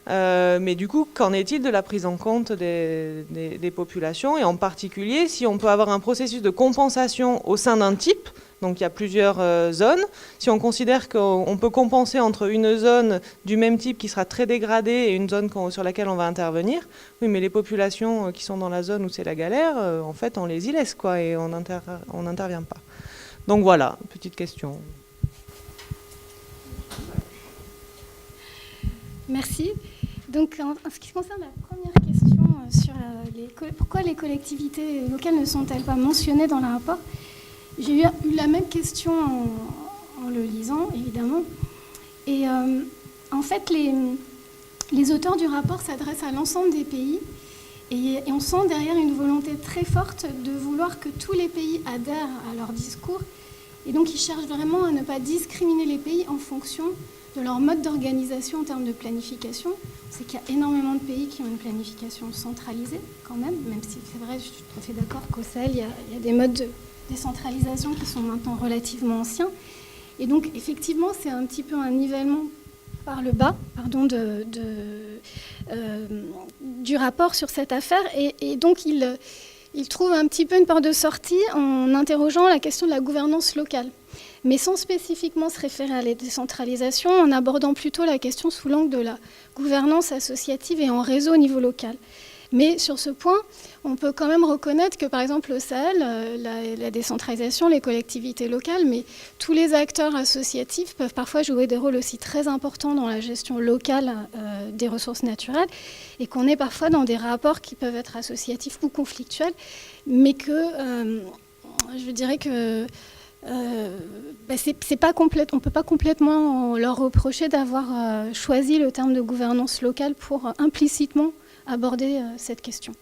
Mais du coup, qu'en est-il de la prise en compte des populations? Et en particulier, si on peut avoir un processus de compensation au sein d'un type, donc il y a plusieurs zones, si on considère qu'on peut compenser entre une zone du même type qui sera très dégradée et une zone sur laquelle on va intervenir, oui, mais les populations qui sont dans la zone où c'est la galère, en fait, on les y laisse, quoi, et on n'intervient pas. Donc voilà, petite question. Merci. Donc, en ce qui concerne la première question sur pourquoi les collectivités locales ne sont-elles pas mentionnées dans le rapport, j'ai eu la même question en le lisant, évidemment. Et en fait, les auteurs du rapport s'adressent à l'ensemble des pays et on sent derrière une volonté très forte de vouloir que tous les pays adhèrent à leur discours. Et donc, ils cherchent vraiment à ne pas discriminer les pays en fonction de leur mode d'organisation en termes de planification. C'est qu'il y a énormément de pays qui ont une planification centralisée quand même si c'est vrai, je suis tout à fait d'accord qu'au Sahel, il y a des modes de décentralisation qui sont maintenant relativement anciens. Et donc, effectivement, c'est un petit peu un nivellement par le bas du rapport sur cette affaire. Et donc, il trouve un petit peu une porte de sortie en interrogeant la question de la gouvernance locale, mais sans spécifiquement se référer à la décentralisation, en abordant plutôt la question sous l'angle de la gouvernance associative et en réseau au niveau local. Mais sur ce point, on peut quand même reconnaître que, par exemple, au Sahel, la décentralisation, les collectivités locales, mais tous les acteurs associatifs peuvent parfois jouer des rôles aussi très importants dans la gestion locale des ressources naturelles, et qu'on est parfois dans des rapports qui peuvent être associatifs ou conflictuels, mais que je dirais que c'est pas on ne peut pas complètement leur reprocher d'avoir choisi le terme de gouvernance locale pour implicitement aborder cette question.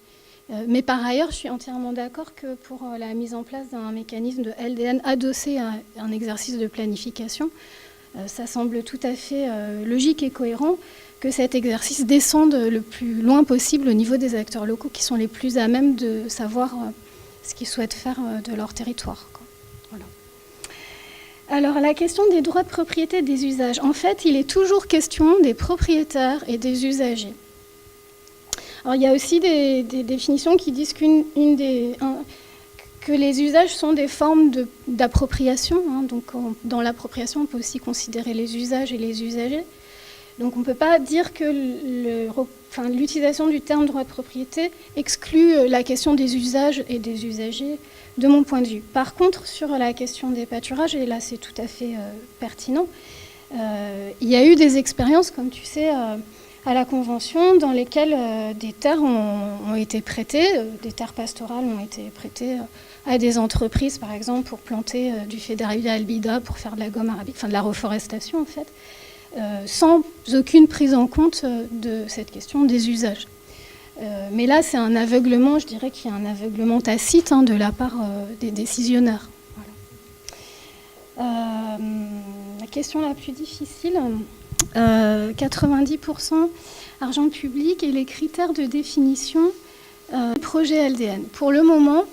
Mais par ailleurs, je suis entièrement d'accord que pour la mise en place d'un mécanisme de LDN adossé à un exercice de planification, ça semble tout à fait logique et cohérent que cet exercice descende le plus loin possible au niveau des acteurs locaux qui sont les plus à même de savoir ce qu'ils souhaitent faire de leur territoire. Voilà. Alors, la question des droits de propriété et des usages. En fait, il est toujours question des propriétaires et des usagers. Alors, il y a aussi des définitions qui disent que les usages sont des formes d'appropriation. Donc, dans l'appropriation, on peut aussi considérer les usages et les usagers. Donc, on ne peut pas dire que l'utilisation du terme droit de propriété exclut la question des usages et des usagers, de mon point de vue. Par contre, sur la question des pâturages, et là, c'est tout à fait pertinent, il y a eu des expériences, comme tu sais, à la Convention, dans lesquelles des terres ont été prêtées, des terres pastorales ont été prêtées à des entreprises, par exemple, pour planter du Fédéralia albida, pour faire de la gomme arabique, de la reforestation, en fait, sans aucune prise en compte de cette question des usages. Mais là, c'est un aveuglement, je dirais qu'il y a un aveuglement tacite de la part des décisionnaires. Voilà. La question la plus difficile, 90% argent public et les critères de définition des projets LDN. Pour le moment,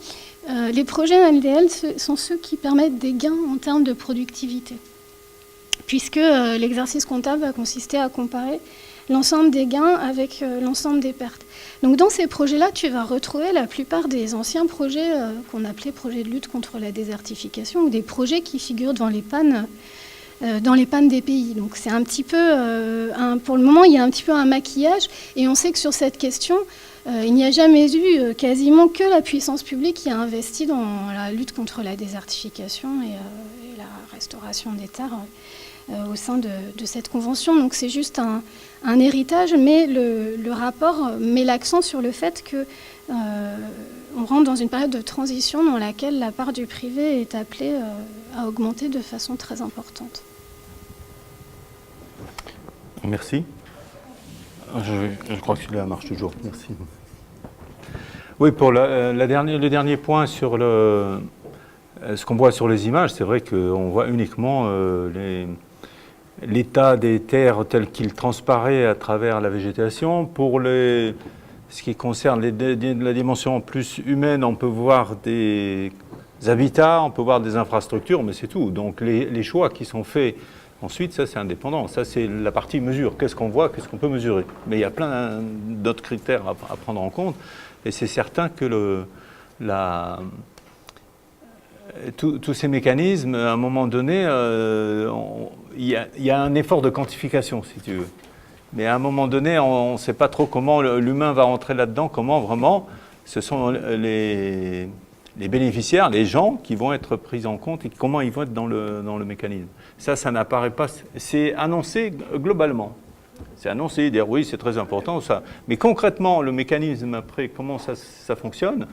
les projets LDN sont ceux qui permettent des gains en termes de productivité, puisque l'exercice comptable va consister à comparer l'ensemble des gains avec l'ensemble des pertes. Donc dans ces projets-là, tu vas retrouver la plupart des anciens projets qu'on appelait projets de lutte contre la désertification, ou des projets qui figurent dans les pannes des pays. Donc c'est un petit peu, pour le moment, il y a un petit peu un maquillage, et on sait que sur cette question, il n'y a jamais eu quasiment que la puissance publique qui a investi dans la lutte contre la désertification et la restauration des terres au sein de cette convention. Donc c'est juste un héritage, mais le rapport met l'accent sur le fait que on rentre dans une période de transition dans laquelle la part du privé est appelée à augmenter de façon très importante. Merci. Je crois que celui-là marche toujours. Merci. Oui, pour le dernier point sur ce qu'on voit sur les images, c'est vrai qu'on voit uniquement l'état des terres tel qu'il transparaît à travers la végétation. Pour ce qui concerne la dimension plus humaine, on peut voir des habitats, on peut voir des infrastructures, mais c'est tout. Donc les choix qui sont faits ensuite, ça c'est indépendant. Ça c'est la partie mesure. Qu'est-ce qu'on voit, qu'est-ce qu'on peut mesurer? Mais il y a plein d'autres critères à prendre en compte. Et c'est certain que tous ces mécanismes, à un moment donné, il y a un effort de quantification, si tu veux. Mais à un moment donné, on ne sait pas trop comment l'humain va rentrer là-dedans, comment vraiment ce sont les bénéficiaires, les gens qui vont être pris en compte et comment ils vont être dans le mécanisme. Ça n'apparaît pas, c'est annoncé globalement. C'est annoncé, dire oui, c'est très important, ça. Mais concrètement, le mécanisme après, comment ça fonctionne,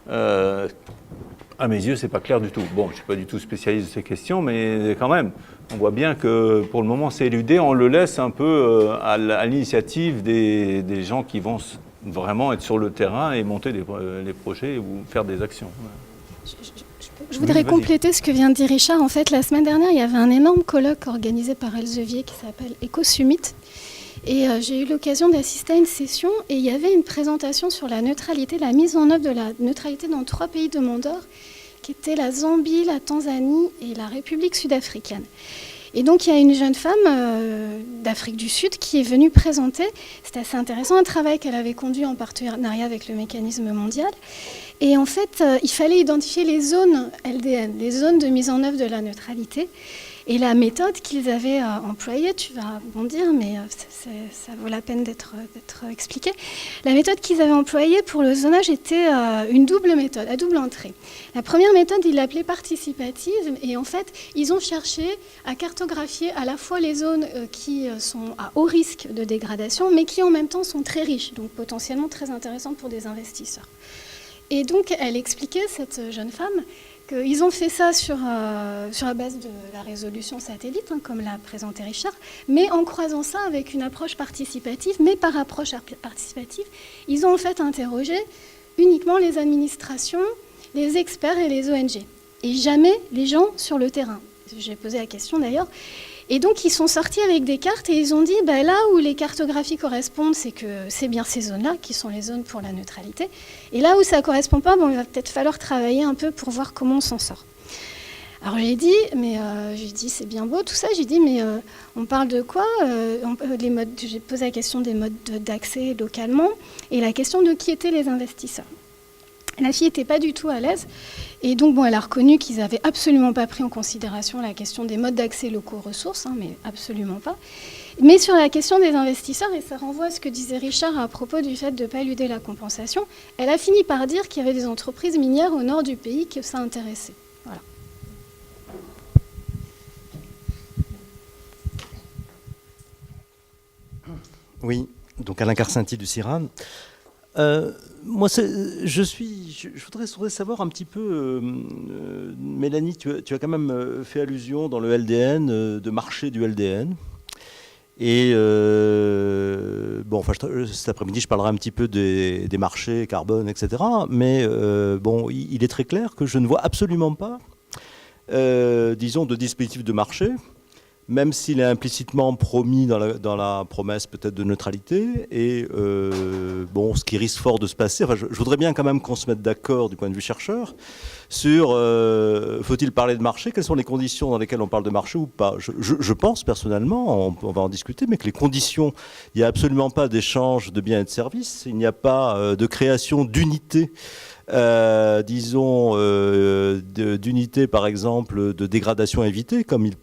à mes yeux, c'est pas clair du tout. Bon, je ne suis pas du tout spécialiste de ces questions, mais quand même, on voit bien que pour le moment, c'est éludé. On le laisse un peu à l'initiative des gens qui vont vraiment être sur le terrain et monter les projets ou faire des actions. Je voudrais compléter ce que vient de dire Richard. En fait, la semaine dernière, il y avait un énorme colloque organisé par Elsevier qui s'appelle EcoSummit. Et j'ai eu l'occasion d'assister à une session et il y avait une présentation sur la neutralité, la mise en œuvre de la neutralité dans 3 pays demandeurs, qui étaient la Zambie, la Tanzanie et la République sud-africaine. Et donc il y a une jeune femme d'Afrique du Sud qui est venue présenter, c'était assez intéressant, un travail qu'elle avait conduit en partenariat avec le mécanisme mondial. Et en fait, il fallait identifier les zones LDN, les zones de mise en œuvre de la neutralité. Et la méthode qu'ils avaient employée, tu vas bondir, mais ça vaut la peine d'être expliqué. La méthode qu'ils avaient employée pour le zonage était une double méthode, à double entrée. La première méthode, ils l'appelaient participative, et en fait, ils ont cherché à cartographier à la fois les zones qui sont à haut risque de dégradation, mais qui en même temps sont très riches, donc potentiellement très intéressantes pour des investisseurs. Et donc, elle expliquait, cette jeune femme, qu'ils ont fait ça sur la base de la résolution satellite, comme l'a présenté Richard, mais en croisant ça avec une approche participative. Mais par approche participative, ils ont en fait interrogé uniquement les administrations, les experts et les ONG, et jamais les gens sur le terrain. J'ai posé la question d'ailleurs. Et donc, ils sont sortis avec des cartes et ils ont dit, là où les cartographies correspondent, c'est que c'est bien ces zones-là qui sont les zones pour la neutralité. Et là où ça ne correspond pas, il va peut-être falloir travailler un peu pour voir comment on s'en sort. Alors, j'ai dit, c'est bien beau tout ça. J'ai dit, mais on parle de quoi J'ai posé la question des modes d'accès localement et la question de qui étaient les investisseurs. La fille n'était pas du tout à l'aise. Et donc, elle a reconnu qu'ils n'avaient absolument pas pris en considération la question des modes d'accès locaux aux ressources, mais absolument pas. Mais sur la question des investisseurs, et ça renvoie à ce que disait Richard à propos du fait de ne pas éluder la compensation, elle a fini par dire qu'il y avait des entreprises minières au nord du pays que ça intéressait. Voilà. Oui, donc Alain Carcinti du CIRAD. Moi, je voudrais savoir un petit peu, Mélanie, tu as quand même fait allusion dans le LDN de marché du LDN. Et cet après-midi, je parlerai un petit peu des marchés carbone, etc. Mais il est très clair que je ne vois absolument pas, disons, de dispositif de marché, même s'il est implicitement promis dans la promesse peut-être de neutralité, et ce qui risque fort de se passer, je voudrais bien quand même qu'on se mette d'accord du point de vue chercheur sur faut-il parler de marché, quelles sont les conditions dans lesquelles on parle de marché ou pas. Je pense personnellement, on va en discuter, mais que les conditions, il n'y a absolument pas d'échange de biens et de services, il n'y a pas de création d'unités, d'unités par exemple de dégradation évitée, comme il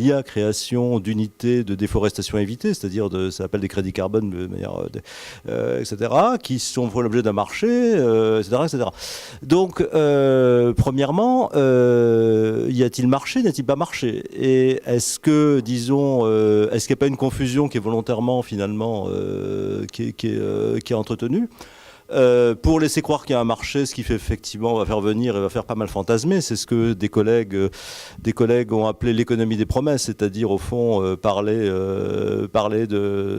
y a création d'unités de déforestation évitée, c'est-à-dire ça s'appelle des crédits carbone de manière, etc., qui font l'objet d'un marché, etc. Donc, premièrement, y a-t-il marché, n'a-t-il pas marché? Et est-ce qu'il n'y a pas une confusion qui est volontairement finalement qui est entretenue? Pour laisser croire qu'il y a un marché, ce qui fait effectivement va faire venir et va faire pas mal fantasmer, c'est ce que des collègues ont appelé l'économie des promesses, c'est-à-dire au fond parler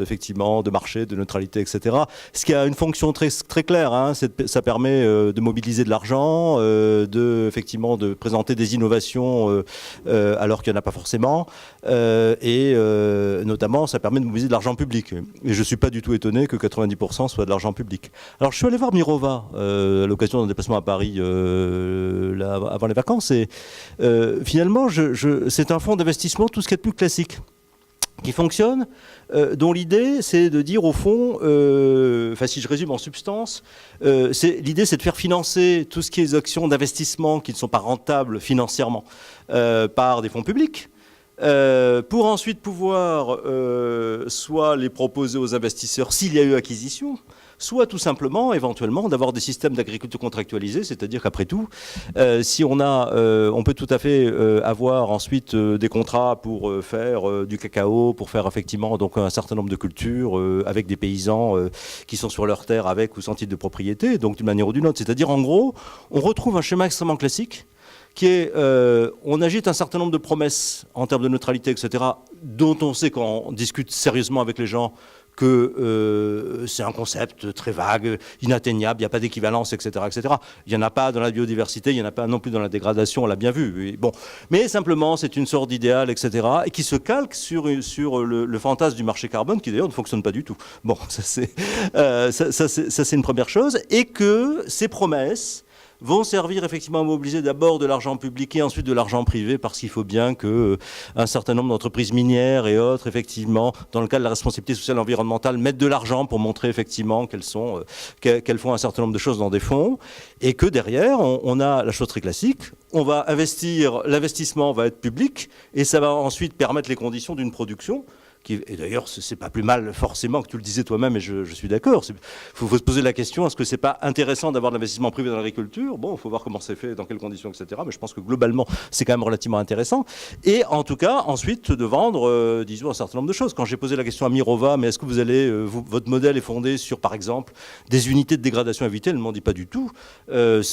effectivement de marché, de neutralité, etc. Ce qui a une fonction très très claire, ça permet de mobiliser de l'argent, effectivement de présenter des innovations alors qu'il n'y en a pas forcément, et notamment ça permet de mobiliser de l'argent public. Et je suis pas du tout étonné que 90% soit de l'argent public. Alors je suis allé voir Mirova à l'occasion d'un déplacement à Paris avant les vacances, et finalement c'est un fonds d'investissement tout ce qui est de plus classique qui fonctionne, dont l'idée c'est de dire au fond, si je résume en substance, l'idée c'est de faire financer tout ce qui est des actions d'investissement qui ne sont pas rentables financièrement par des fonds publics, pour ensuite pouvoir soit les proposer aux investisseurs s'il y a eu acquisition, soit tout simplement, éventuellement, d'avoir des systèmes d'agriculture contractualisés, c'est-à-dire qu'après tout, on peut tout à fait avoir ensuite des contrats pour faire du cacao, pour faire effectivement donc un certain nombre de cultures avec des paysans qui sont sur leur terre avec ou sans titre de propriété, donc d'une manière ou d'une autre. C'est-à-dire, en gros, on retrouve un schéma extrêmement classique qui est, on agite un certain nombre de promesses en termes de neutralité, etc., dont on sait quand on discute sérieusement avec les gens que c'est un concept très vague, inatteignable, il n'y a pas d'équivalence, etc., etc. Il n'y en a pas dans la biodiversité, il n'y en a pas non plus dans la dégradation, on l'a bien vu. Et bon. Mais simplement, c'est une sorte d'idéal, etc., et qui se calque sur le fantasme du marché carbone, qui d'ailleurs ne fonctionne pas du tout. Bon, ça c'est une première chose, et que ces promesses vont servir effectivement à mobiliser d'abord de l'argent public et ensuite de l'argent privé, parce qu'il faut bien qu'un certain nombre d'entreprises minières et autres, effectivement, dans le cadre de la responsabilité sociale et environnementale, mettent de l'argent pour montrer effectivement qu'elles font un certain nombre de choses dans des fonds, et que derrière, on a la chose très classique, on va investir, l'investissement va être public, et ça va ensuite permettre les conditions d'une production Et d'ailleurs, c'est pas plus mal forcément que tu le disais toi-même, et je suis d'accord. Il faut se poser la question, est-ce que c'est pas intéressant d'avoir de l'investissement privé dans l'agriculture? Bon, il faut voir comment c'est fait, dans quelles conditions, etc. Mais je pense que globalement, c'est quand même relativement intéressant. Et en tout cas, ensuite, de vendre, disons, un certain nombre de choses. Quand j'ai posé la question à Mirova, mais est-ce que vous allez, votre modèle est fondé sur, par exemple, des unités de dégradation évitée? Elle ne m'en dit pas du tout. Ça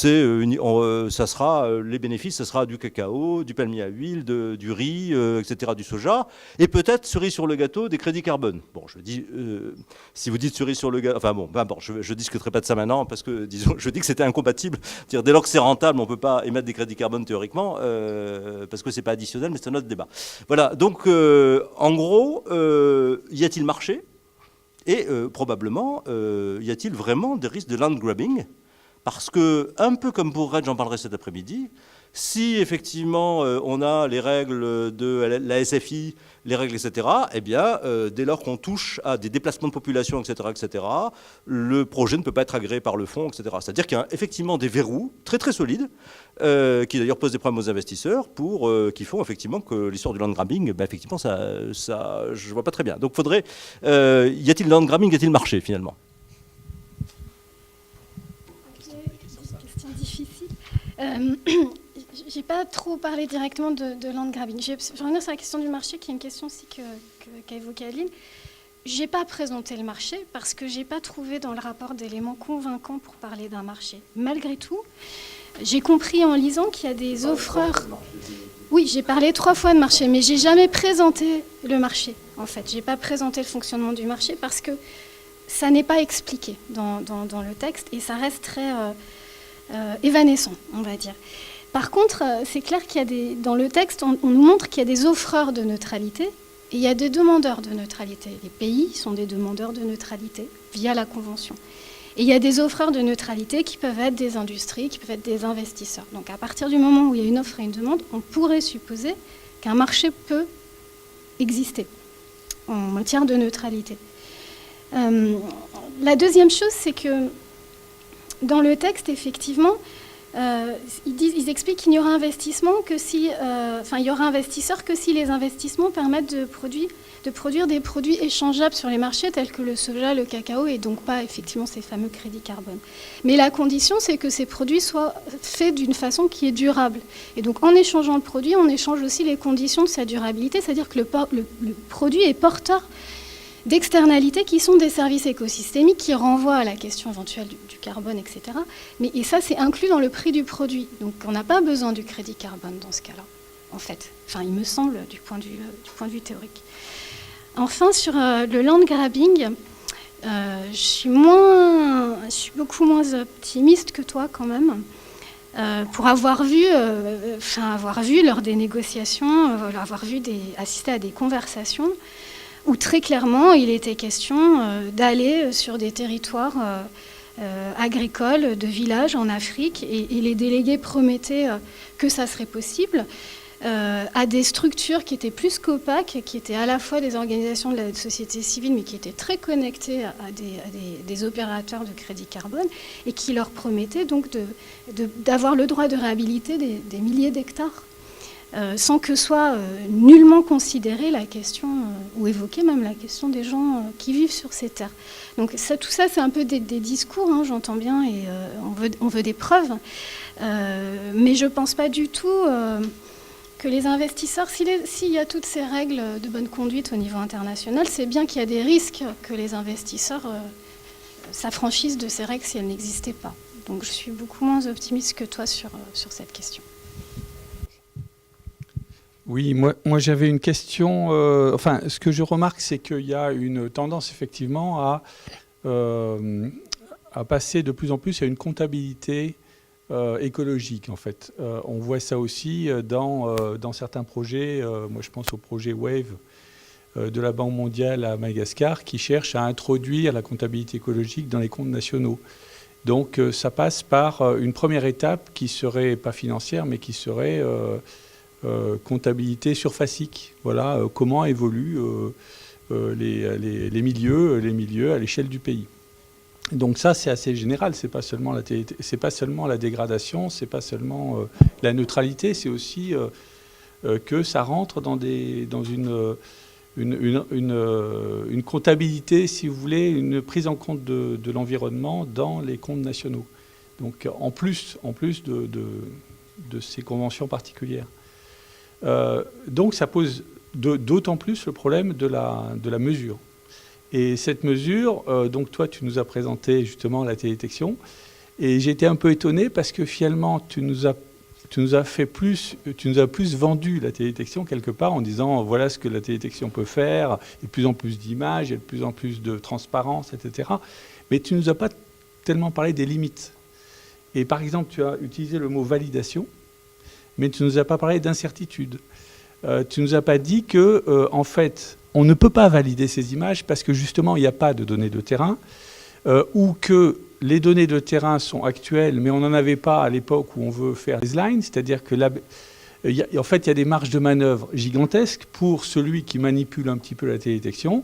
sera, les bénéfices, ça sera du cacao, du palmier à huile, du riz, etc., du soja, et peut-être cerise sur le gâteau, des crédits carbone. Bon, je dis, si vous dites cerise sur le gâteau, enfin bon, je discuterai pas de ça maintenant, parce que, disons, je dis que c'était incompatible. Dès lors que c'est rentable, on ne peut pas émettre des crédits carbone théoriquement, parce que c'est pas additionnel, mais c'est un autre débat. Voilà, donc, en gros, y a-t-il marché? Et probablement, y a-t-il vraiment des risques de land grabbing? Parce que, un peu comme pour RED, j'en parlerai cet après-midi, si effectivement on a les règles de la SFI, les règles, etc., eh bien, dès lors qu'on touche à des déplacements de population, etc., le projet ne peut pas être agréé par le fonds, etc. C'est-à-dire qu'il y a effectivement des verrous très très solides, qui d'ailleurs posent des problèmes aux investisseurs, qui font effectivement que l'histoire du land grabbing, ben, effectivement, ça, je ne vois pas très bien. Donc, faudrait, y a-t-il land grabbing, y a-t-il marché finalement? Question difficile. J'ai pas trop parlé directement de land grabbing. Je vais revenir sur la question du marché, qui est une question aussi qu'a évoquée Adeline. J'ai pas présenté le marché parce que j'ai pas trouvé dans le rapport d'éléments convaincants pour parler d'un marché. Malgré tout, j'ai compris en lisant qu'il y a des offreurs. Oui, j'ai parlé 3 fois de marché, mais j'ai jamais présenté le marché. En fait, j'ai pas présenté le fonctionnement du marché parce que ça n'est pas expliqué dans le texte et ça reste très évanescent, on va dire. Par contre, c'est clair qu'il y a dans le texte, on nous montre qu'il y a des offreurs de neutralité et il y a des demandeurs de neutralité. Les pays sont des demandeurs de neutralité via la Convention. Et il y a des offreurs de neutralité qui peuvent être des industries, qui peuvent être des investisseurs. Donc à partir du moment où il y a une offre et une demande, on pourrait supposer qu'un marché peut exister en matière de neutralité. La deuxième chose, c'est que dans le texte, effectivement, ils expliquent qu'il n'y aura investissement que si, il y aura investisseurs que si les investissements permettent de produire des produits échangeables sur les marchés tels que le soja, le cacao et donc pas effectivement ces fameux crédits carbone. Mais la condition, c'est que ces produits soient faits d'une façon qui est durable. Et donc en échangeant le produit, on échange aussi les conditions de sa durabilité, c'est-à-dire que le produit est porteur d'externalités qui sont des services écosystémiques qui renvoient à la question éventuelle du carbone, etc. Et ça, c'est inclus dans le prix du produit. Donc on n'a pas besoin du crédit carbone dans ce cas-là, en fait. Enfin, il me semble, du point de vue théorique. Enfin, sur le land grabbing, je suis beaucoup moins optimiste que toi quand même. Pour avoir vu lors des négociations, assister à des conversations, où très clairement il était question d'aller sur des territoires agricoles, de villages en Afrique, et les délégués promettaient que ça serait possible, à des structures qui étaient plus qu'opaques, qui étaient à la fois des organisations de la société civile, mais qui étaient très connectées à des opérateurs de crédit carbone, et qui leur promettaient donc d'avoir le droit de réhabiliter des milliers d'hectares. Sans que soit nullement considérée la question, ou évoquée même la question des gens qui vivent sur ces terres. Donc tout ça, c'est un peu des discours, hein, j'entends bien, et on veut des preuves. Mais je ne pense pas du tout que les investisseurs, s'il y a toutes ces règles de bonne conduite au niveau international, c'est bien qu'il y a des risques que les investisseurs s'affranchissent de ces règles si elles n'existaient pas. Donc je suis beaucoup moins optimiste que toi sur cette question. Oui, moi j'avais une question. Ce que je remarque, c'est qu'il y a une tendance effectivement à passer de plus en plus à une comptabilité écologique. En fait, on voit ça aussi dans certains projets. Moi, je pense au projet WAVE de la Banque mondiale à Madagascar, qui cherche à introduire la comptabilité écologique dans les comptes nationaux. Donc, ça passe par une première étape qui serait pas financière, mais qui serait comptabilité surfacique. Voilà, comment évoluent les milieux à l'échelle du pays. Donc ça, c'est assez général. C'est pas seulement la dégradation, c'est pas seulement la neutralité, c'est aussi que ça rentre dans une comptabilité, si vous voulez, une prise en compte de l'environnement dans les comptes nationaux. Donc en plus de ces conventions particulières. Donc ça pose d'autant plus le problème de la mesure. Et cette mesure, donc toi tu nous as présenté justement la télédétection, et j'ai été un peu étonné parce que finalement tu nous as plus vendu la télédétection quelque part en disant voilà ce que la télédétection peut faire, et de plus en plus d'images, et de plus en plus de transparence, etc. Mais tu ne nous as pas tellement parlé des limites. Et par exemple, tu as utilisé le mot validation, mais tu ne nous as pas parlé d'incertitude. Tu ne nous as pas dit que, en fait, on ne peut pas valider ces images parce que justement, il n'y a pas de données de terrain, ou que les données de terrain sont actuelles, mais on n'en avait pas à l'époque où on veut faire les lines, c'est-à-dire que en fait, il y a des marges de manœuvre gigantesques pour celui qui manipule un petit peu la télédétection.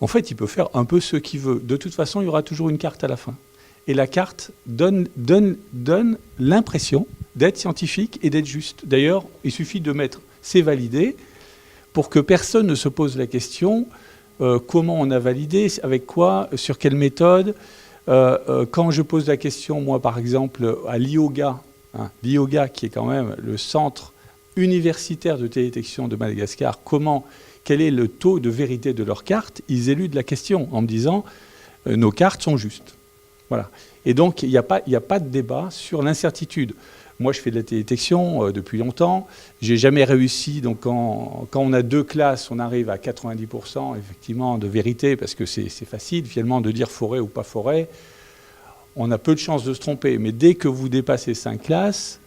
En fait, il peut faire un peu ce qu'il veut. De toute façon, il y aura toujours une carte à la fin. Et la carte donne l'impression d'être scientifique et d'être juste. D'ailleurs, il suffit de mettre « c'est validé » pour que personne ne se pose la question comment on a validé, avec quoi, sur quelle méthode. Quand je pose la question, moi, par exemple, à l'IOGA, l'IOGA qui est quand même le centre universitaire de télédétection de Madagascar, quel est le taux de vérité de leurs cartes, ils éludent la question en me disant nos cartes sont justes. Voilà. Et donc, il n'y a pas de débat sur l'incertitude. Moi, je fais de la télédétection depuis longtemps. J'ai jamais réussi. Donc, quand on a deux classes, on arrive à 90% effectivement de vérité, parce que c'est facile finalement de dire forêt ou pas forêt. On a peu de chances de se tromper. Mais dès que vous dépassez 5 classes,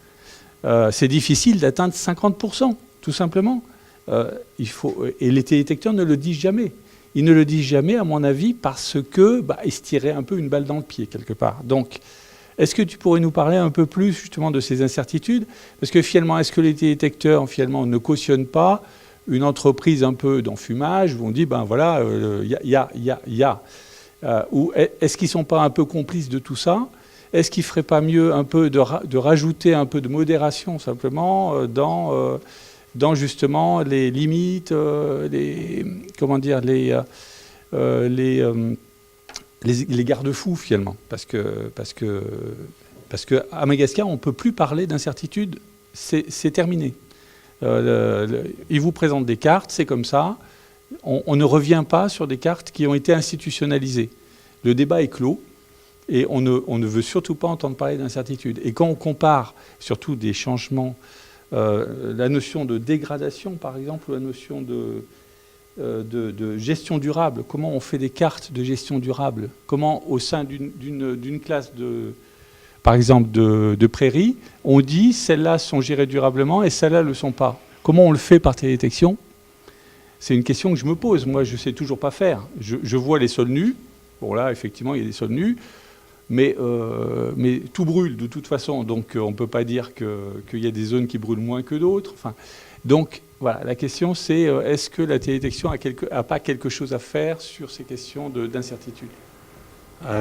c'est difficile d'atteindre 50%, tout simplement. Et les télédétecteurs ne le disent jamais. Ils ne le disent jamais, à mon avis, parce que ils se tiraient un peu une balle dans le pied, quelque part. Donc, est-ce que tu pourrais nous parler un peu plus, justement, de ces incertitudes? Parce que, finalement, est-ce que les télédétecteurs, finalement, ne cautionnent pas une entreprise un peu d'enfumage, où on dit, voilà, ou est-ce qu'ils ne sont pas un peu complices de tout ça? Est-ce qu'il ne ferait pas mieux un peu de rajouter un peu de modération, simplement, dans justement les limites, les garde-fous finalement, parce que à Madagascar on peut plus parler d'incertitude, c'est terminé. Ils vous présentent des cartes, c'est comme ça. On ne revient pas sur des cartes qui ont été institutionnalisées. Le débat est clos. Et on ne veut surtout pas entendre parler d'incertitude. Et quand on compare surtout des changements, la notion de dégradation, par exemple, ou la notion de gestion durable, comment on fait des cartes de gestion durable, comment au sein d'une classe, par exemple, de prairies, on dit celles-là sont gérées durablement et celles-là ne le sont pas. Comment on le fait par télédétection? C'est une question que je me pose. Moi, je ne sais toujours pas faire. Je vois les sols nus. Bon, là, effectivement, il y a des sols nus. Mais tout brûle de toute façon, donc on ne peut pas dire qu'il y a des zones qui brûlent moins que d'autres. Enfin, donc voilà, la question c'est est-ce que la télédétection a pas quelque chose à faire sur ces questions d'incertitude?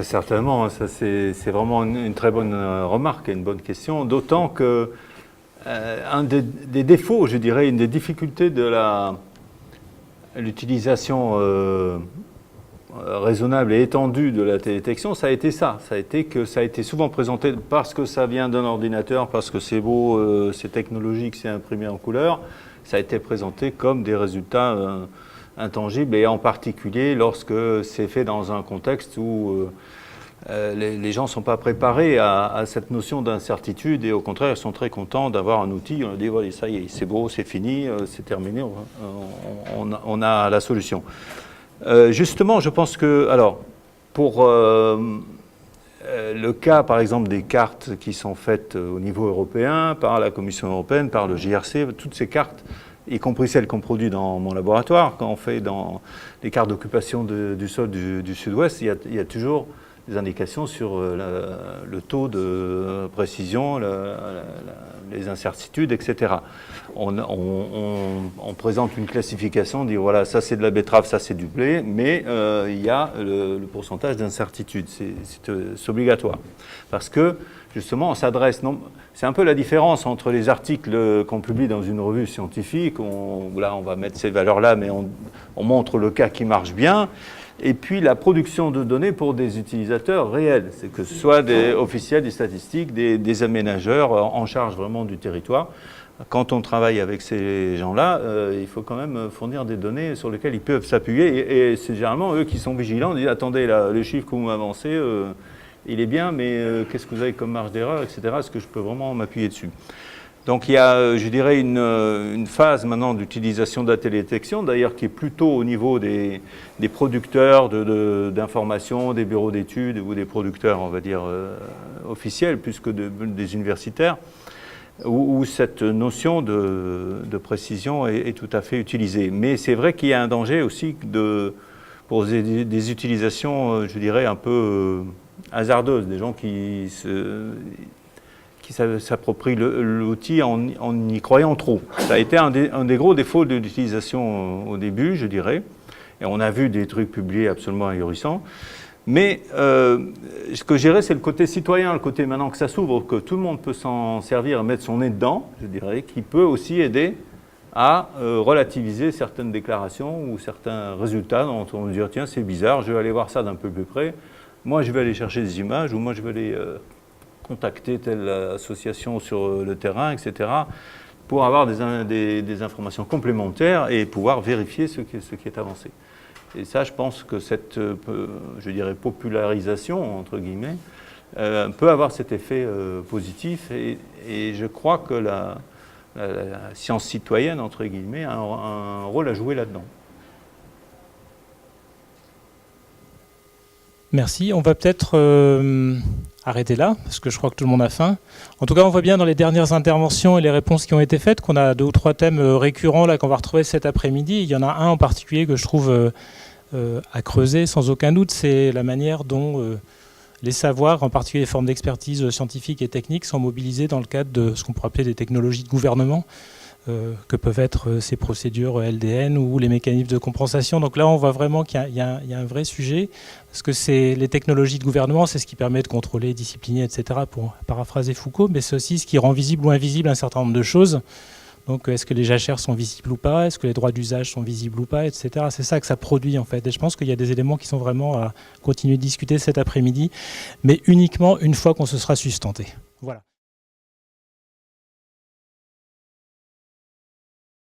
Certainement, ça c'est vraiment une très bonne remarque et une bonne question, d'autant que un des défauts, je dirais, une des difficultés de l'utilisation raisonnable et étendue de la télédétection, ça a été ça. Ça a été souvent présenté parce que ça vient d'un ordinateur, parce que c'est beau, c'est technologique, c'est imprimé en couleur. Ça a été présenté comme des résultats intangibles, et en particulier lorsque c'est fait dans un contexte où les gens ne sont pas préparés à cette notion d'incertitude, et au contraire, ils sont très contents d'avoir un outil. On dit, voilà, ça y est, c'est beau, c'est fini, c'est terminé, on a la solution. Justement, je pense que, alors, pour le cas, par exemple, des cartes qui sont faites au niveau européen, par la Commission européenne, par le JRC, toutes ces cartes, y compris celles qu'on produit dans mon laboratoire, quand on fait dans les cartes d'occupation du sol du sud-ouest, il y a toujours des indications sur le taux de précision, les incertitudes, etc. On présente une classification, on dit voilà, ça c'est de la betterave, ça c'est du blé, mais il y a le pourcentage d'incertitude, c'est obligatoire. Parce que justement, on s'adresse, c'est un peu la différence entre les articles qu'on publie dans une revue scientifique, là on va mettre ces valeurs-là, mais on montre le cas qui marche bien, et puis la production de données pour des utilisateurs réels, c'est que ce soit des officiels, des statistiques, des aménageurs en charge vraiment du territoire. Quand on travaille avec ces gens-là, il faut quand même fournir des données sur lesquelles ils peuvent s'appuyer, et c'est généralement eux qui sont vigilants, disent attendez, là, le chiffre que vous m'avancez, il est bien, mais qu'est-ce que vous avez comme marge d'erreur, etc. Est-ce que je peux vraiment m'appuyer dessus? Donc il y a, je dirais, une phase maintenant d'utilisation de la télédétection, d'ailleurs qui est plutôt au niveau des producteurs d'informations, des bureaux d'études ou des producteurs, on va dire, officiels, plus que des universitaires, où cette notion de précision est tout à fait utilisée. Mais c'est vrai qu'il y a un danger aussi pour des utilisations, je dirais, un peu hasardeuses, des gens qui s'approprient l'outil en y croyant trop. Ça a été un des gros défauts de l'utilisation au début, je dirais, et on a vu des trucs publiés absolument ahurissants. Mais ce que je dirais, c'est le côté citoyen, le côté maintenant que ça s'ouvre, que tout le monde peut s'en servir et mettre son nez dedans, je dirais, qui peut aussi aider à relativiser certaines déclarations ou certains résultats dont on va dire tiens, c'est bizarre, je vais aller voir ça d'un peu plus près. Moi, je vais aller chercher des images ou moi, je vais aller contacter telle association sur le terrain, etc., pour avoir des informations complémentaires et pouvoir vérifier ce qui est avancé. Et ça, je pense que cette, je dirais, popularisation, entre guillemets, peut avoir cet effet positif. Et je crois que la science citoyenne, entre guillemets, a un rôle à jouer là-dedans. Merci. On va peut-être arrêter là, parce que je crois que tout le monde a faim. En tout cas, on voit bien dans les dernières interventions et les réponses qui ont été faites qu'on a 2 ou 3 thèmes récurrents là qu'on va retrouver cet après-midi. Il y en a un en particulier que je trouve à creuser sans aucun doute, c'est la manière dont les savoirs, en particulier les formes d'expertise scientifique et technique, sont mobilisés dans le cadre de ce qu'on pourrait appeler des technologies de gouvernement, que peuvent être ces procédures LDN ou les mécanismes de compensation. Donc là, on voit vraiment qu'il y a un vrai sujet, parce que c'est les technologies de gouvernement, c'est ce qui permet de contrôler, discipliner, etc., pour paraphraser Foucault, mais c'est aussi ce qui rend visible ou invisible un certain nombre de choses. Donc est-ce que les jachères sont visibles ou pas, est-ce que les droits d'usage sont visibles ou pas, etc. C'est ça que ça produit en fait. Et je pense qu'il y a des éléments qui sont vraiment à continuer de discuter cet après-midi, mais uniquement une fois qu'on se sera sustenté. Voilà.